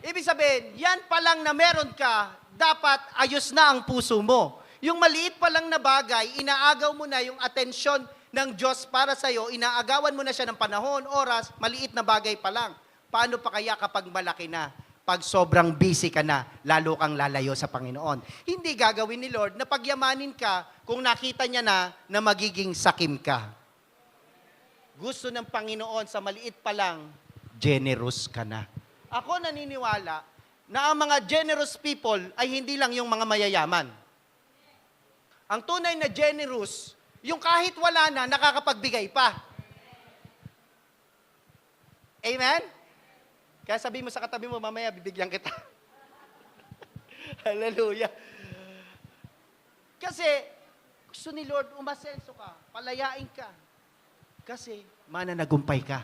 Ibig sabihin, yan pa lang na meron ka, dapat ayos na ang puso mo. Yung maliit pa lang na bagay, inaagaw mo na yung atensyon ng Diyos para sa'yo, inaagawan mo na siya ng panahon, oras, maliit na bagay pa lang. Paano pa kaya kapag malaki na? Pag sobrang busy ka na, lalo kang lalayo sa Panginoon. Hindi gagawin ni Lord na pagyamanin ka kung nakita niya na magiging sakim ka. Gusto ng Panginoon sa maliit pa lang, generous ka na. Ako naniniwala na ang mga generous people ay hindi lang yung mga mayayaman. Ang tunay na generous, yung kahit wala na, nakakapagbigay pa. Amen? Kaya sabi mo sa katabi mo, mamaya bibigyan kita. Hallelujah. Kasi, gusto ni Lord, umasenso ka, palayain ka. Kasi, mananagumpay ka.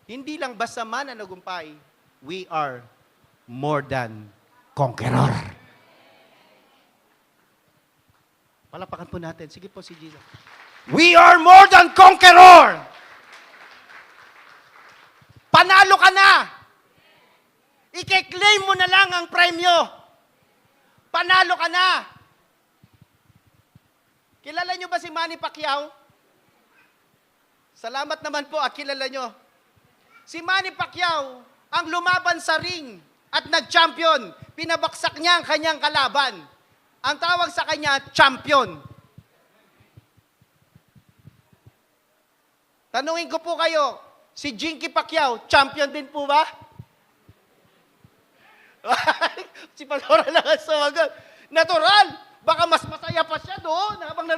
Hindi lang basta mananagumpay, we are more than conqueror. Palapakan po natin. Sige po si Jesus. We are more than conqueror. Panalo ka na. I-claim mo na lang ang premyo. Panalo ka na. Kilala nyo ba si Manny Pacquiao? Salamat naman po at kilala nyo. Si Manny Pacquiao ang lumaban sa ring at nag-champion. Pinabaksak niya ang kanyang kalaban. Ang tawag sa kanya, champion. Tanungin ko po kayo, si Jinky Pacquiao, champion din po ba? Si Panora lang ang sawagan. Natural! Baka mas masaya pa siya doon habang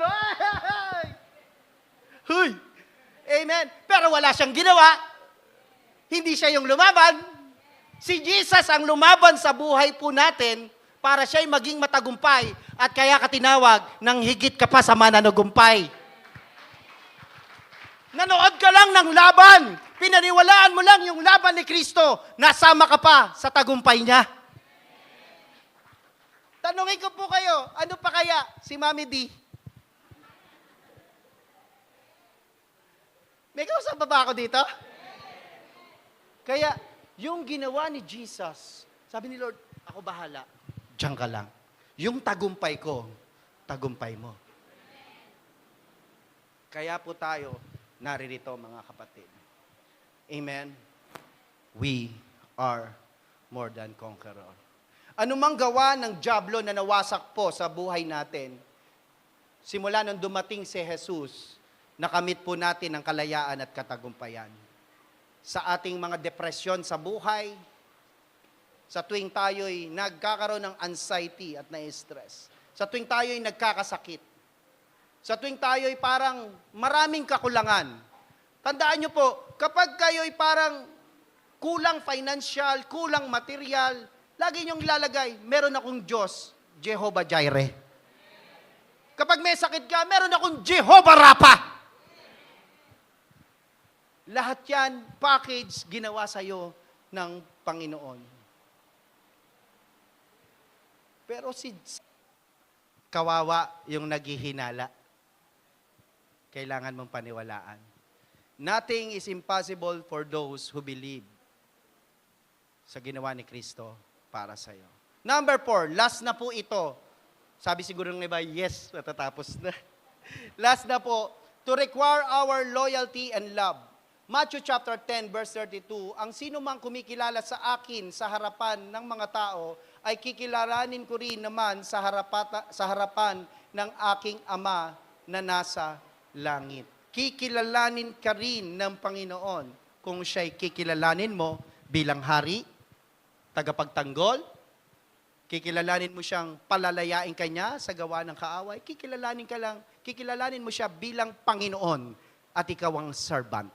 Huy! Amen. Pero wala siyang ginawa. Hindi siya yung lumaban. Si Jesus ang lumaban sa buhay po natin para siya'y maging matagumpay at kaya ka tinawag ng higit ka pa sa mananagumpay. Nanood ka lang ng laban. Pinaniwalaan mo lang yung laban ni Kristo. Nasama ka pa sa tagumpay niya. Tanungin ko po kayo, ano pa kaya si Mami D? May kausap ba ako dito? Kaya, yung ginawa ni Jesus, sabi ni Lord, ako bahala, diyan ka lang. Yung tagumpay ko, tagumpay mo. Kaya po tayo naririto, mga kapatid. Amen? We are more than conqueror. Ano mang gawa ng dyablo na nawasak po sa buhay natin, simula nung dumating si Jesus, nakamit po natin ang kalayaan at katagumpayan. Sa ating mga depresyon sa buhay, sa tuwing tayo'y nagkakaroon ng anxiety at na-stress, sa tuwing tayo'y nagkakasakit, sa tuwing tayo'y parang maraming kakulangan. Tandaan nyo po, kapag kayo'y parang kulang financial, kulang material, lagi nyong ilalagay, meron akong Diyos, Jehovah Jireh. Kapag may sakit ka, meron akong Jehovah Rapha. Lahat yan, package, ginawa sa'yo ng Panginoon. Pero si kawawa yung naghihinala. Kailangan mong paniwalaan. Nothing is impossible for those who believe sa ginawa ni Kristo para sa'yo. Number 4, last na po ito. Sabi siguro ng iba, yes, matatapos na. Last na po, to require our loyalty and love. Matthew chapter 10, verse 32, ang sino mang kumikilala sa akin sa harapan ng mga tao, ay kikilalanin ko rin naman sa harapan ng aking Ama na nasa langit. Kikilalanin ka rin ng Panginoon kung siya'y kikilalanin mo bilang hari, tagapagtanggol, kikilalanin mo siyang palalayain kanya sa gawa ng kaaway, kikilalanin mo siya bilang Panginoon at ikaw ang servant.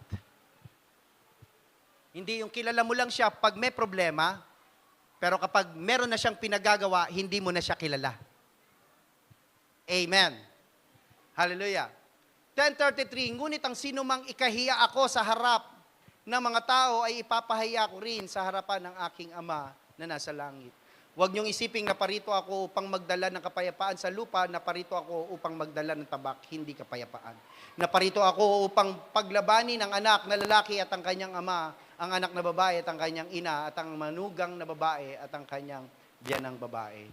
Hindi yung kilala mo lang siya pag may problema, pero kapag meron na siyang pinagagawa, hindi mo na siya kilala. Amen. Hallelujah. 10:33, ngunit ang sino mang ikahiya ako sa harap ng mga tao ay ipapahiya ko rin sa harapan ng aking Ama na nasa langit. Huwag niyong isiping naparito ako upang magdala ng kapayapaan sa lupa, naparito ako upang magdala ng tabak, hindi kapayapaan. Naparito ako upang paglabani ng anak na lalaki at ang kanyang ama, ang anak na babae at ang kanyang ina, at ang manugang na babae at ang kanyang biyanang babae.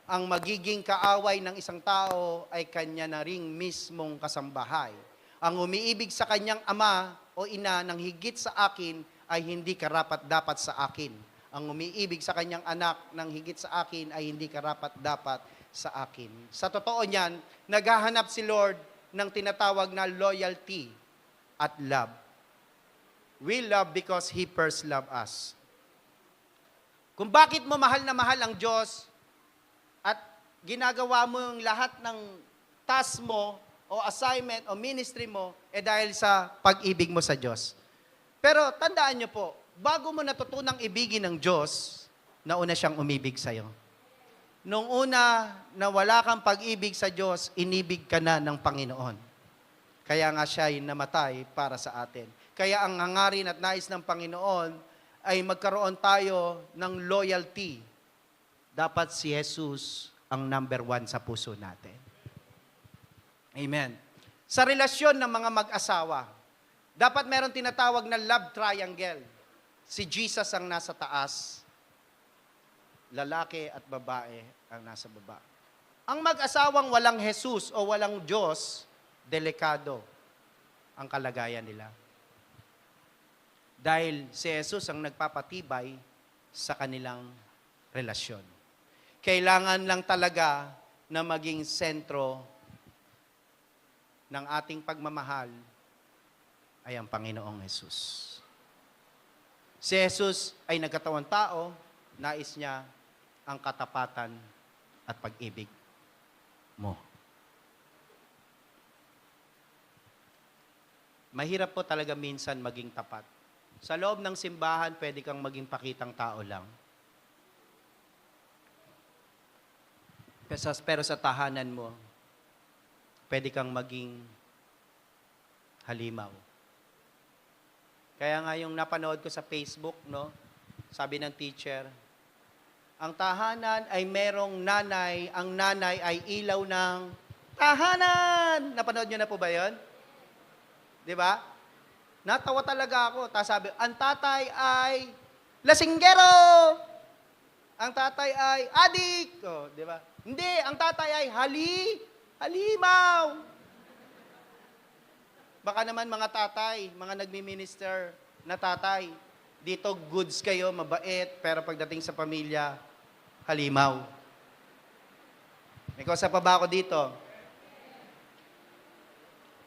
Ang magiging kaaway ng isang tao ay kanya na ring mismong kasambahay. Ang umiibig sa kanyang ama o ina ng higit sa akin ay hindi karapat-dapat sa akin. Ang umiibig sa kanyang anak ng higit sa akin ay hindi karapat-dapat sa akin. Sa totoo niyan, naghahanap si Lord ng tinatawag na loyalty at love. We love because He first loved us. Kung bakit mo mahal na mahal ang Diyos at ginagawa mo yung lahat ng task mo o assignment o ministry mo, dahil sa pag-ibig mo sa Diyos. Pero tandaan niyo po, bago mo natutunang ibigin ng Diyos, nauna siyang umibig sa'yo. Nung una na wala kang pag-ibig sa Diyos, inibig ka na ng Panginoon. Kaya nga siya ay namatay para sa atin. Kaya ang hangarin at nais ng Panginoon ay magkaroon tayo ng loyalty, dapat si Jesus ang number 1 sa puso natin. Amen. Sa relasyon ng mga mag-asawa, dapat meron tinatawag na love triangle. Si Jesus ang nasa taas, lalaki at babae ang nasa baba. Ang mag-asawang walang Jesus o walang Diyos, delikado ang kalagayan nila. Dahil si Jesus ang nagpapatibay sa kanilang relasyon. Kailangan lang talaga na maging sentro ng ating pagmamahal ay ang Panginoong Jesus. Si Jesus ay nagkatawang tao, nais niya ang katapatan at pag-ibig mo. Mahirap po talaga minsan maging tapat. Sa loob ng simbahan, pwede kang maging pakitang tao lang. Pero sa tahanan mo, pwede kang maging halimaw. Kaya nga yung napanood ko sa Facebook, no, sabi ng teacher, ang tahanan ay merong nanay, ang nanay ay ilaw ng tahanan. Napanood nyo na po ba yun? Di ba? Natawa talaga ako. Tapos sabi, ang tatay ay lasinggero. Ang tatay ay adik. Oh, di ba? Hindi, ang tatay ay halimaw. Baka naman mga tatay, mga nagmi-minister na tatay, dito goods kayo, mabait, pero pagdating sa pamilya, halimaw. May kausa pa ba ako dito?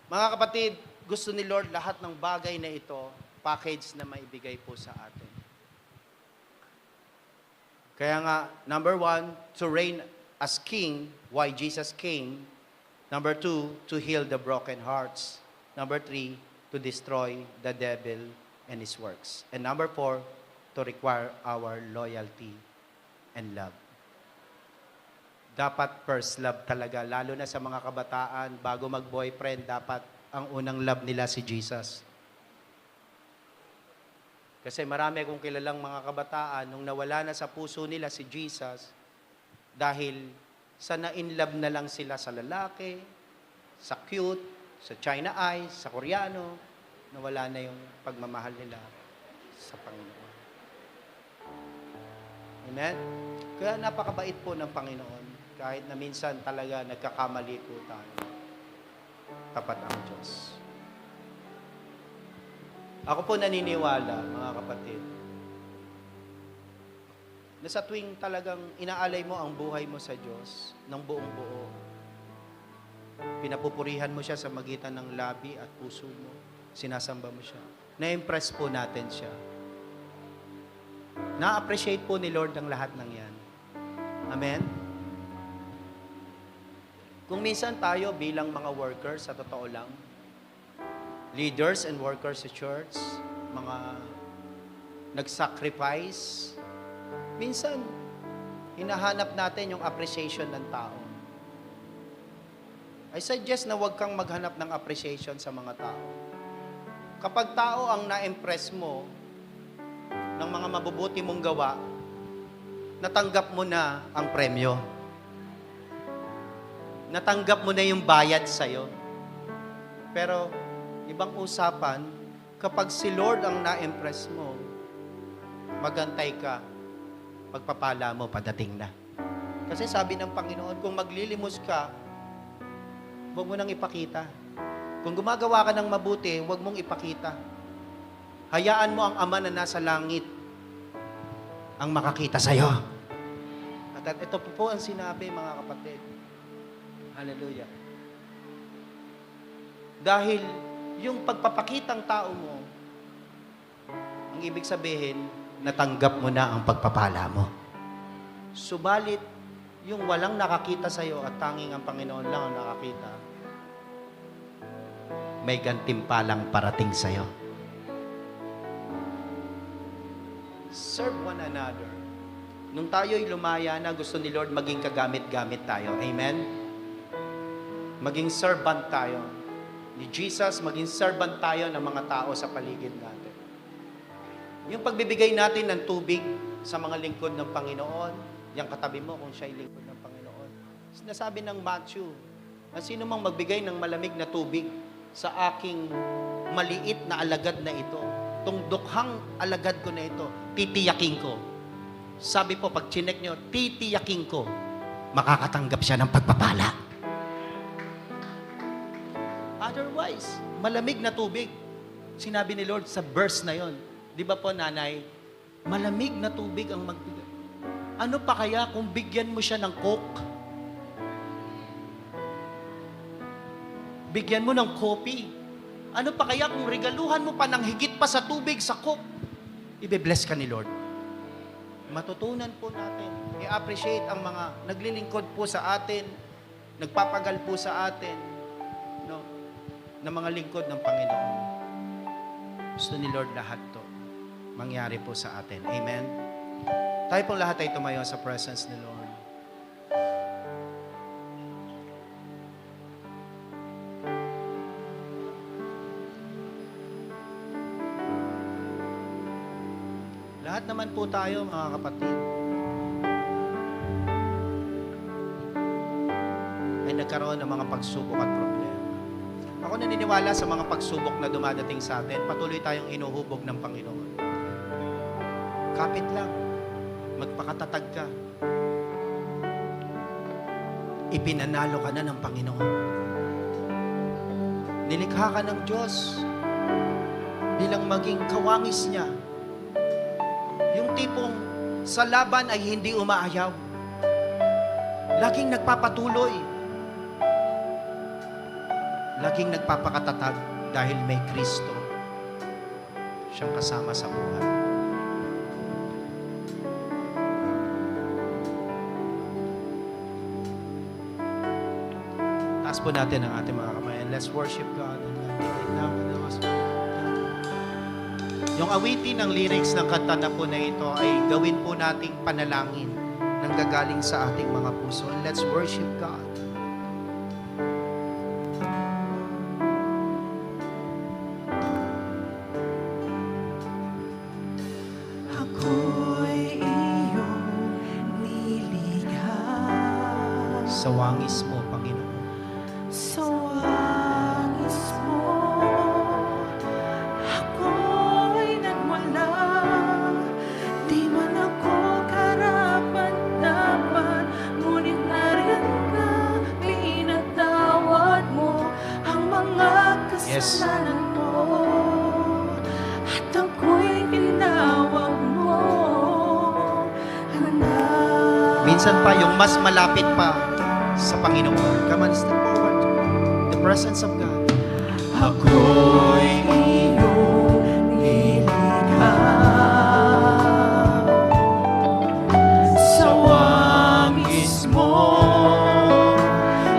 Mga kapatid, gusto ni Lord lahat ng bagay na ito, package na maibigay po sa atin. Kaya nga, number 1, to reign as king, why Jesus came. Number 2, to heal the broken hearts. Number 3, to destroy the devil and his works. And number 4, to require our loyalty and love. Dapat first love talaga, lalo na sa mga kabataan, bago mag-boyfriend, dapat ang unang love nila si Jesus. Kasi marami akong kilalang mga kabataan, nung nawala na sa puso nila si Jesus, dahil sa na-in-love na lang sila sa lalaki, sa cute, sa China eyes, sa Koreano, nawala na yung pagmamahal nila sa Panginoon. Amen? Kaya napakabait po ng Panginoon, kahit na minsan talaga nagkakamali po tayo. Tapat ang Diyos. Ako po naniniwala, mga kapatid, na sa tuwing talagang inaalay mo ang buhay mo sa Diyos ng buong buo, pinapupurihan mo siya sa magitan ng labi at puso mo, sinasamba mo siya, na-impress po natin siya. Na-appreciate po ni Lord ang lahat ng yan. Amen? Kung minsan tayo bilang mga workers, sa totoo lang, leaders and workers sa church, mga nag-sacrifice, minsan, hinahanap natin yung appreciation ng tao. I suggest na huwag kang maghanap ng appreciation sa mga tao. Kapag tao ang na-impress mo ng mga mabubuti mong gawa, natanggap mo na ang premyo. Natanggap mo na yung bayad sa'yo. Pero, ibang usapan, kapag si Lord ang na-impress mo, magantay ka, pagpapala mo, padating na. Kasi sabi ng Panginoon, kung maglilimos ka, huwag mo nang ipakita. Kung gumagawa ka ng mabuti, huwag mong ipakita. Hayaan mo ang Ama na nasa langit ang makakita sa'yo. At ito po ang sinabi, mga kapatid. Hallelujah. Dahil yung pagpapakitang tao mo, ang ibig sabihin, natanggap mo na ang pagpapala mo. Subalit, yung walang nakakita sa'yo at tanging ang Panginoon lang ang nakakita, may gantimpalang parating sa'yo. Serve one another. Nung tayo'y lumaya na, gusto ni Lord maging kagamit-gamit tayo. Amen? Maging servant tayo. Ni Jesus, maging servant tayo ng mga tao sa paligid natin. Yung pagbibigay natin ng tubig sa mga lingkod ng Panginoon, yung katabi mo kung siya ay lingkod ng Panginoon. Sinasabi ng Matthew, na sino mang magbigay ng malamig na tubig sa aking maliit na alagad na ito, tong dukhang alagad ko na ito, titiyakin ko. Sabi po, pag chinek nyo, titiyakin ko, makakatanggap siya ng pagpapala. Otherwise, malamig na tubig. Sinabi ni Lord sa verse na yon. Di ba po, nanay? Malamig na tubig ang magbigay. Ano pa kaya kung bigyan mo siya ng Coke? Bigyan mo ng coffee. Ano pa kaya kung regaluhan mo pa ng higit pa sa tubig, sa Coke? Ibe-bless ka ni Lord. Matutunan po natin, i-appreciate ang mga naglilingkod po sa atin, nagpapagal po sa atin, no, na mga lingkod ng Panginoon. Gusto ni Lord lahat to mangyari po sa atin. Amen? Tayo pong lahat ay tumayo sa presence ni Lord. Lahat naman po tayo, mga kapatid, ay nagkaroon ng mga pagsubok at problema. Ako naniniwala sa mga pagsubok na dumadating sa atin, patuloy tayong inuhubog ng Panginoon. Kapit lang, magpakatatag ka. Ipinanalo ka na ng Panginoon. Nilikha ka ng Diyos bilang maging kawangis niya. Yung tipong sa laban ay hindi umaayaw. Laging nagpapatuloy. Laging nagpapakatatag dahil may Kristo siyang kasama sa buhay. Taas po natin ang ating mga kamay and let's worship God. Yung awitin ng lyrics ng kanta na po na ito ay gawin po nating panalangin nang gagaling sa ating mga puso. And let's worship God. Ako'y iyong nilikha Sa wangis mo, Panginoon. sa wangis mo. Ako'y nagmula, di man ako karapat-dapat, ngunit nariyan ka, pinatawad mo ang mga kasalanan mo. At ako'y tinawag mo, anak. Minsan pa yung mas malapit pa sa Panginoon. Come on, step forward. The presence of God. Ako'y iyong nilikha sa wangis mo.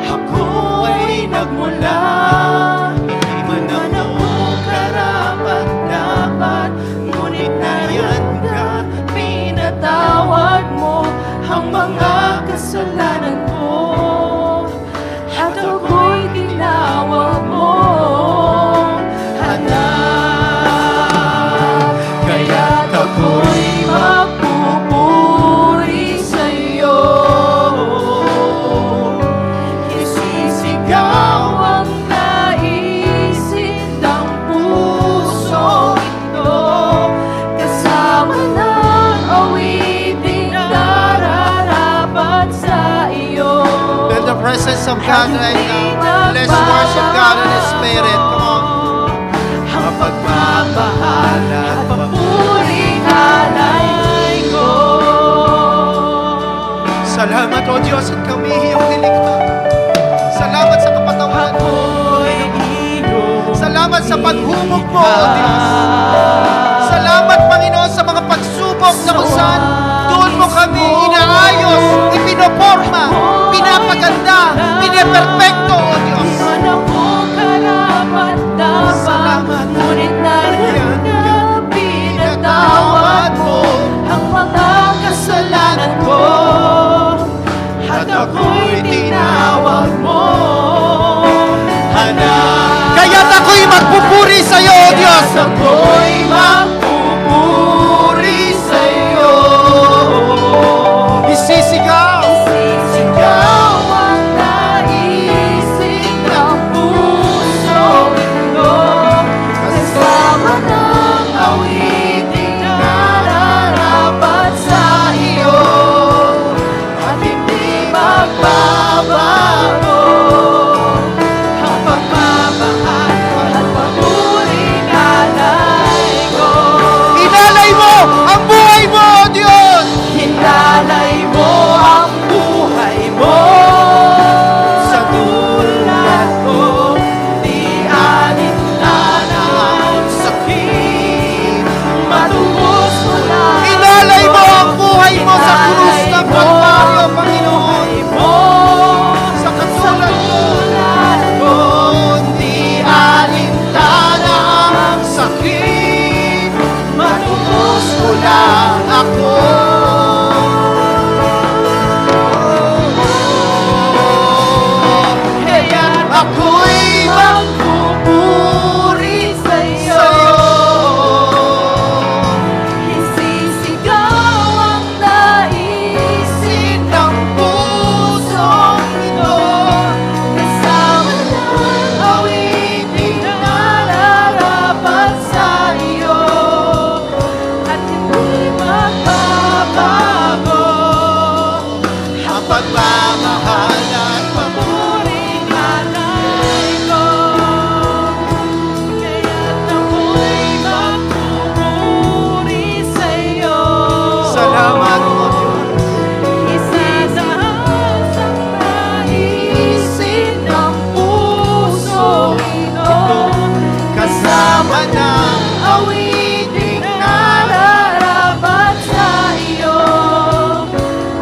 Ako'y nagmula, di man ako karapat-dapat, ngunit nariyan ka, pinatawad mo ang mga kasalanan ko. At ako'y tinawag mo, anak. Kaya't ako'y magpupuri sa'yo. Isisigaw ang naisin ng puso ito, kasama ng awiting nararapat sa iyo. Feel the presence of God right now. Let's worship God in His Spirit. Come on. Ang pagmamahal at papuring alay ko. Salamat, O Diyos, at kami iyong nilikha. Salamat sa kapatawaran mo. Ako'y iyong Salamat sa paghubog mo, O Diyos. Salamat, Panginoon, sa mga pagsubok na kung saan doon mo kami inaayos, ipinoporma, pinapaganda, piniperfecto, O Diyos. Di man ako karapat-dapat, ngunit nariyan ka, pinatawad mo ang mga kasalanan ko. At ako'y tinawag mo, anak. Kaya't ako'y magpupuri sa iyo, O Diyos. Ako'y magpupuri magbabago. Ang pagmamahal at pamuring alay ko. Inalay mo ang buhay mo, O Diyos! Hinalay mo ang buhay mo sa tulad ko. Di alintana ang sakit, matubos mo lang. Inalay mo ang buhay mo sa krus ng Kalbaryo, Panginoon! Sa katulad ko, di alintana ang sakit, matubos mo lang ako. Kaya't ako'y magpupuri sa'yo. Isisigaw ang naisin ng pusong ito. Kasama ng awiting nararapat sa iyo. At hindi magbabago ang pagmamahal at pamuring alay ko. Kaya't ako'y magpupuri sa'yo. Salamat, O Diyos! Isasahas ang naisin ng puso ito. Kasama ng awiting nararapat sa iyo.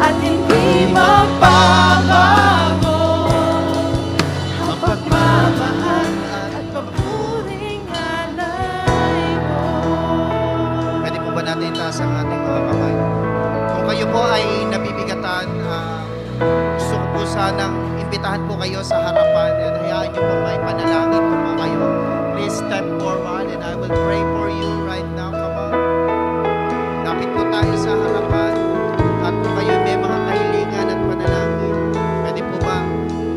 At hindi magbabago ang pagmamahal at papuring alay ko. Pwede po ba natin itaas ang ating mga kamay? Kung kayo po ay nabibigatan, gusto ko po sanang imbitahan po kayo sa harapan at hayaan niyo po may panalangin po mga kayo. Please step forward and I will pray for you right now. Come on. Lapit po tayo sa harapan at kung kayo may mga kahilingan at panalangin, pwede po ba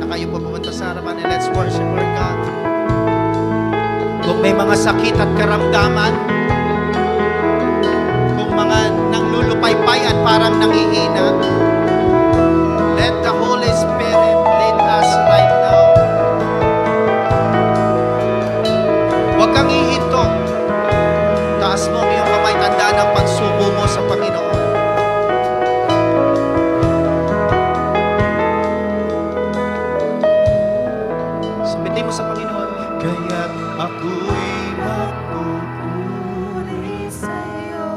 na kayo po pumunta sa harapan and let's worship our God. Kung may mga sakit at karamdaman, kung mga nanglulupaypay at parang nangihina, let the Holy Spirit lead us right now. Huwag kang ihinto. Taas mo ang iyong kamay, tandaan ang pagsuko mo sa Panginoon. Sabitin mo sa Panginoon, kaya't ako'y Puri sa'yo.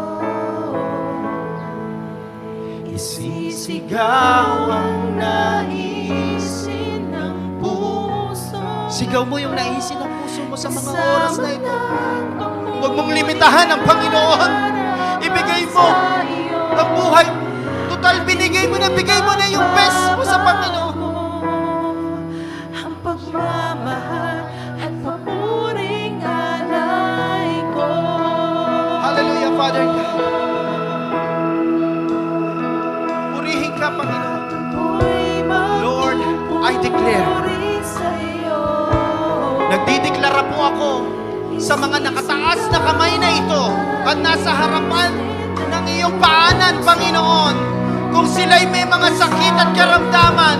Isisigaw ang naisin ng puso. sigaw mo yung naisin ng puso mo sa mga oras na ito. Huwag mong limitahan ang Panginoon. Ibigay mo ang buhay. Total, binigay mo na, bigay mo na yung best mo sa Panginoon. Ang pagmamahal at papuring alay ko. Hallelujah, Father God. Purihin ka, Panginoon. Lord, I declare. Nagdideklara po ako sa mga nakataas na kamay na ito at nasa harapan ng iyong paanan, Panginoon. Kung sila'y may mga sakit at karamdaman,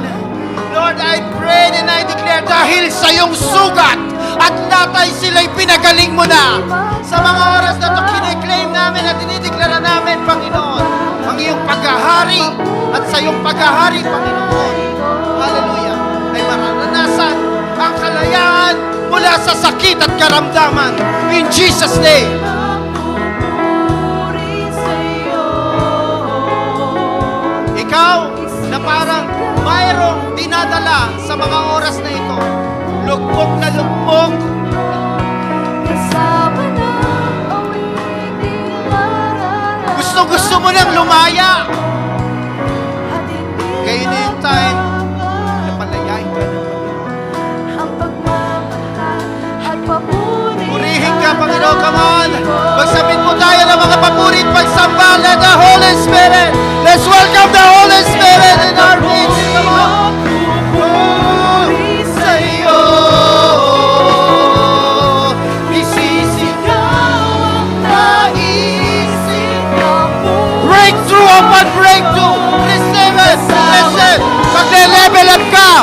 Lord, I pray and I declare dahil sa iyong sugat at latay sila'y pinagaling mo na. Sa mga oras na ito, kiniklaim namin at dinideklara namin, Panginoon, ang iyong paghahari at sa iyong paghahari, Panginoon. Hallelujah. Ay mararanasan ang kalayaan mula sa sakit at karamdaman. In Jesus' name. Ikaw na parang mayroong dinadala sa mga oras na ito. Lugmok na lugmok. Gusto mo nang lumaya. Kaya na yung time na palayain ka na. Purihin ka, Panginoon. Come on. Magsabit po tayo ng mga papurit pagsamba. Let the Holy Spirit. Let's welcome the Holy Spirit in our midst. Come on. Puri sa iyo. Isisigaw ang naisin ng breakthrough upon breakthrough. Receive it. Listen. Magle-level up ka.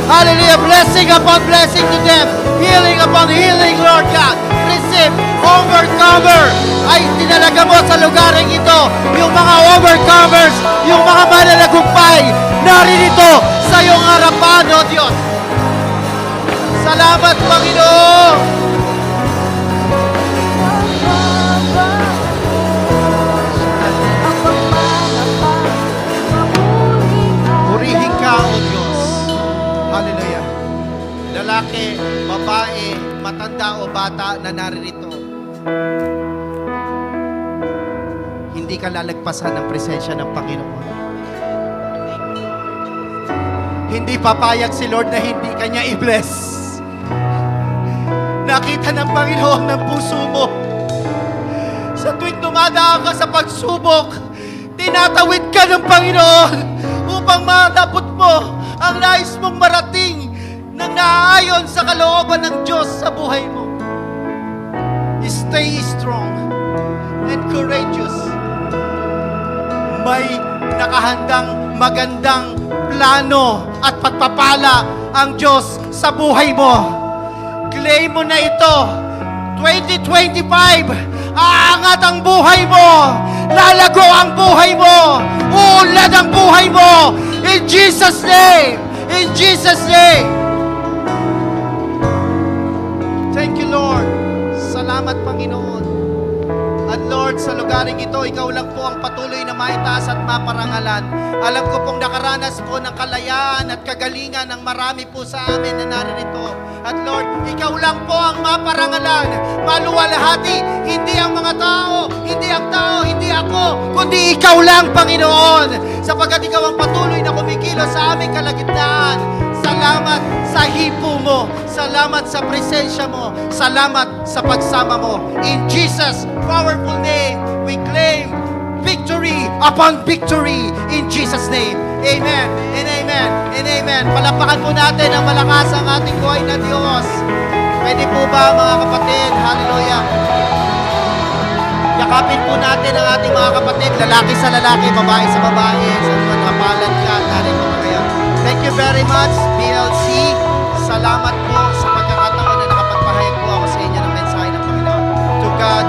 Hallelujah. Blessing upon blessing to them. Healing upon healing, Lord God. Receive overcomer. Ay, tinalaga mo sa lugaring ito. Yung mga overcomers, yung mga mananagumpay, naririto sa iyong harapan, O Diyos. Salamat, Panginoon. Purihin ka, O Diyos. Hallelujah. Lalaki, babae, matanda o bata na naririto. Hindi ka lalagpasan ng presensya ng Panginoon. Hindi papayag si Lord na hindi ka niya i-bless. Nakita ng Panginoon ng puso mo. Sa tuwing dumadaan ka sa pagsubok, tinatawid ka ng Panginoon upang matapot mo ang nais mong marating nang naaayon sa kalooban ng Diyos sa buhay mo. Stay strong and courageous. May nakahandang magandang plano at pagpapala ang Diyos sa buhay mo. Claim mo na ito. 2025, aangat ang buhay mo. Lalago ang buhay mo. Uunlad ang buhay mo. In Jesus' name. In Jesus' name. Thank you, Lord. Salamat, Panginoon. At Lord, sa lugaring ito, Ikaw lang po ang patuloy na maitaas at maparangalan. Alam ko pong nakaranas po ng kalayaan at kagalingan ng marami po sa amin na naririto. At Lord, Ikaw lang po ang maparangalan, maluwalhati, hindi ang mga tao, hindi ako, kundi Ikaw lang, Panginoon. Sapagkat Ikaw ang patuloy na kumikilos sa aming kalagitnaan. Salamat sa hipo mo. Salamat sa presensya mo. Salamat sa pagsama mo. In Jesus' powerful name, we claim victory upon victory. In Jesus' name. Amen and amen and amen. Palapakan po natin ang malakas ang ating buhay na Diyos. Pwede po ba, mga kapatid? Hallelujah. Yakapin po natin ang ating mga kapatid. Lalaki sa lalaki, babae sa babae. Sa mga palad ka, narin mo kayo. Thank you very much, BLC. Salamat po sa pagkakataon na nakapagpahayag po ako sa inyo ng mensahe ng Panginoon. To God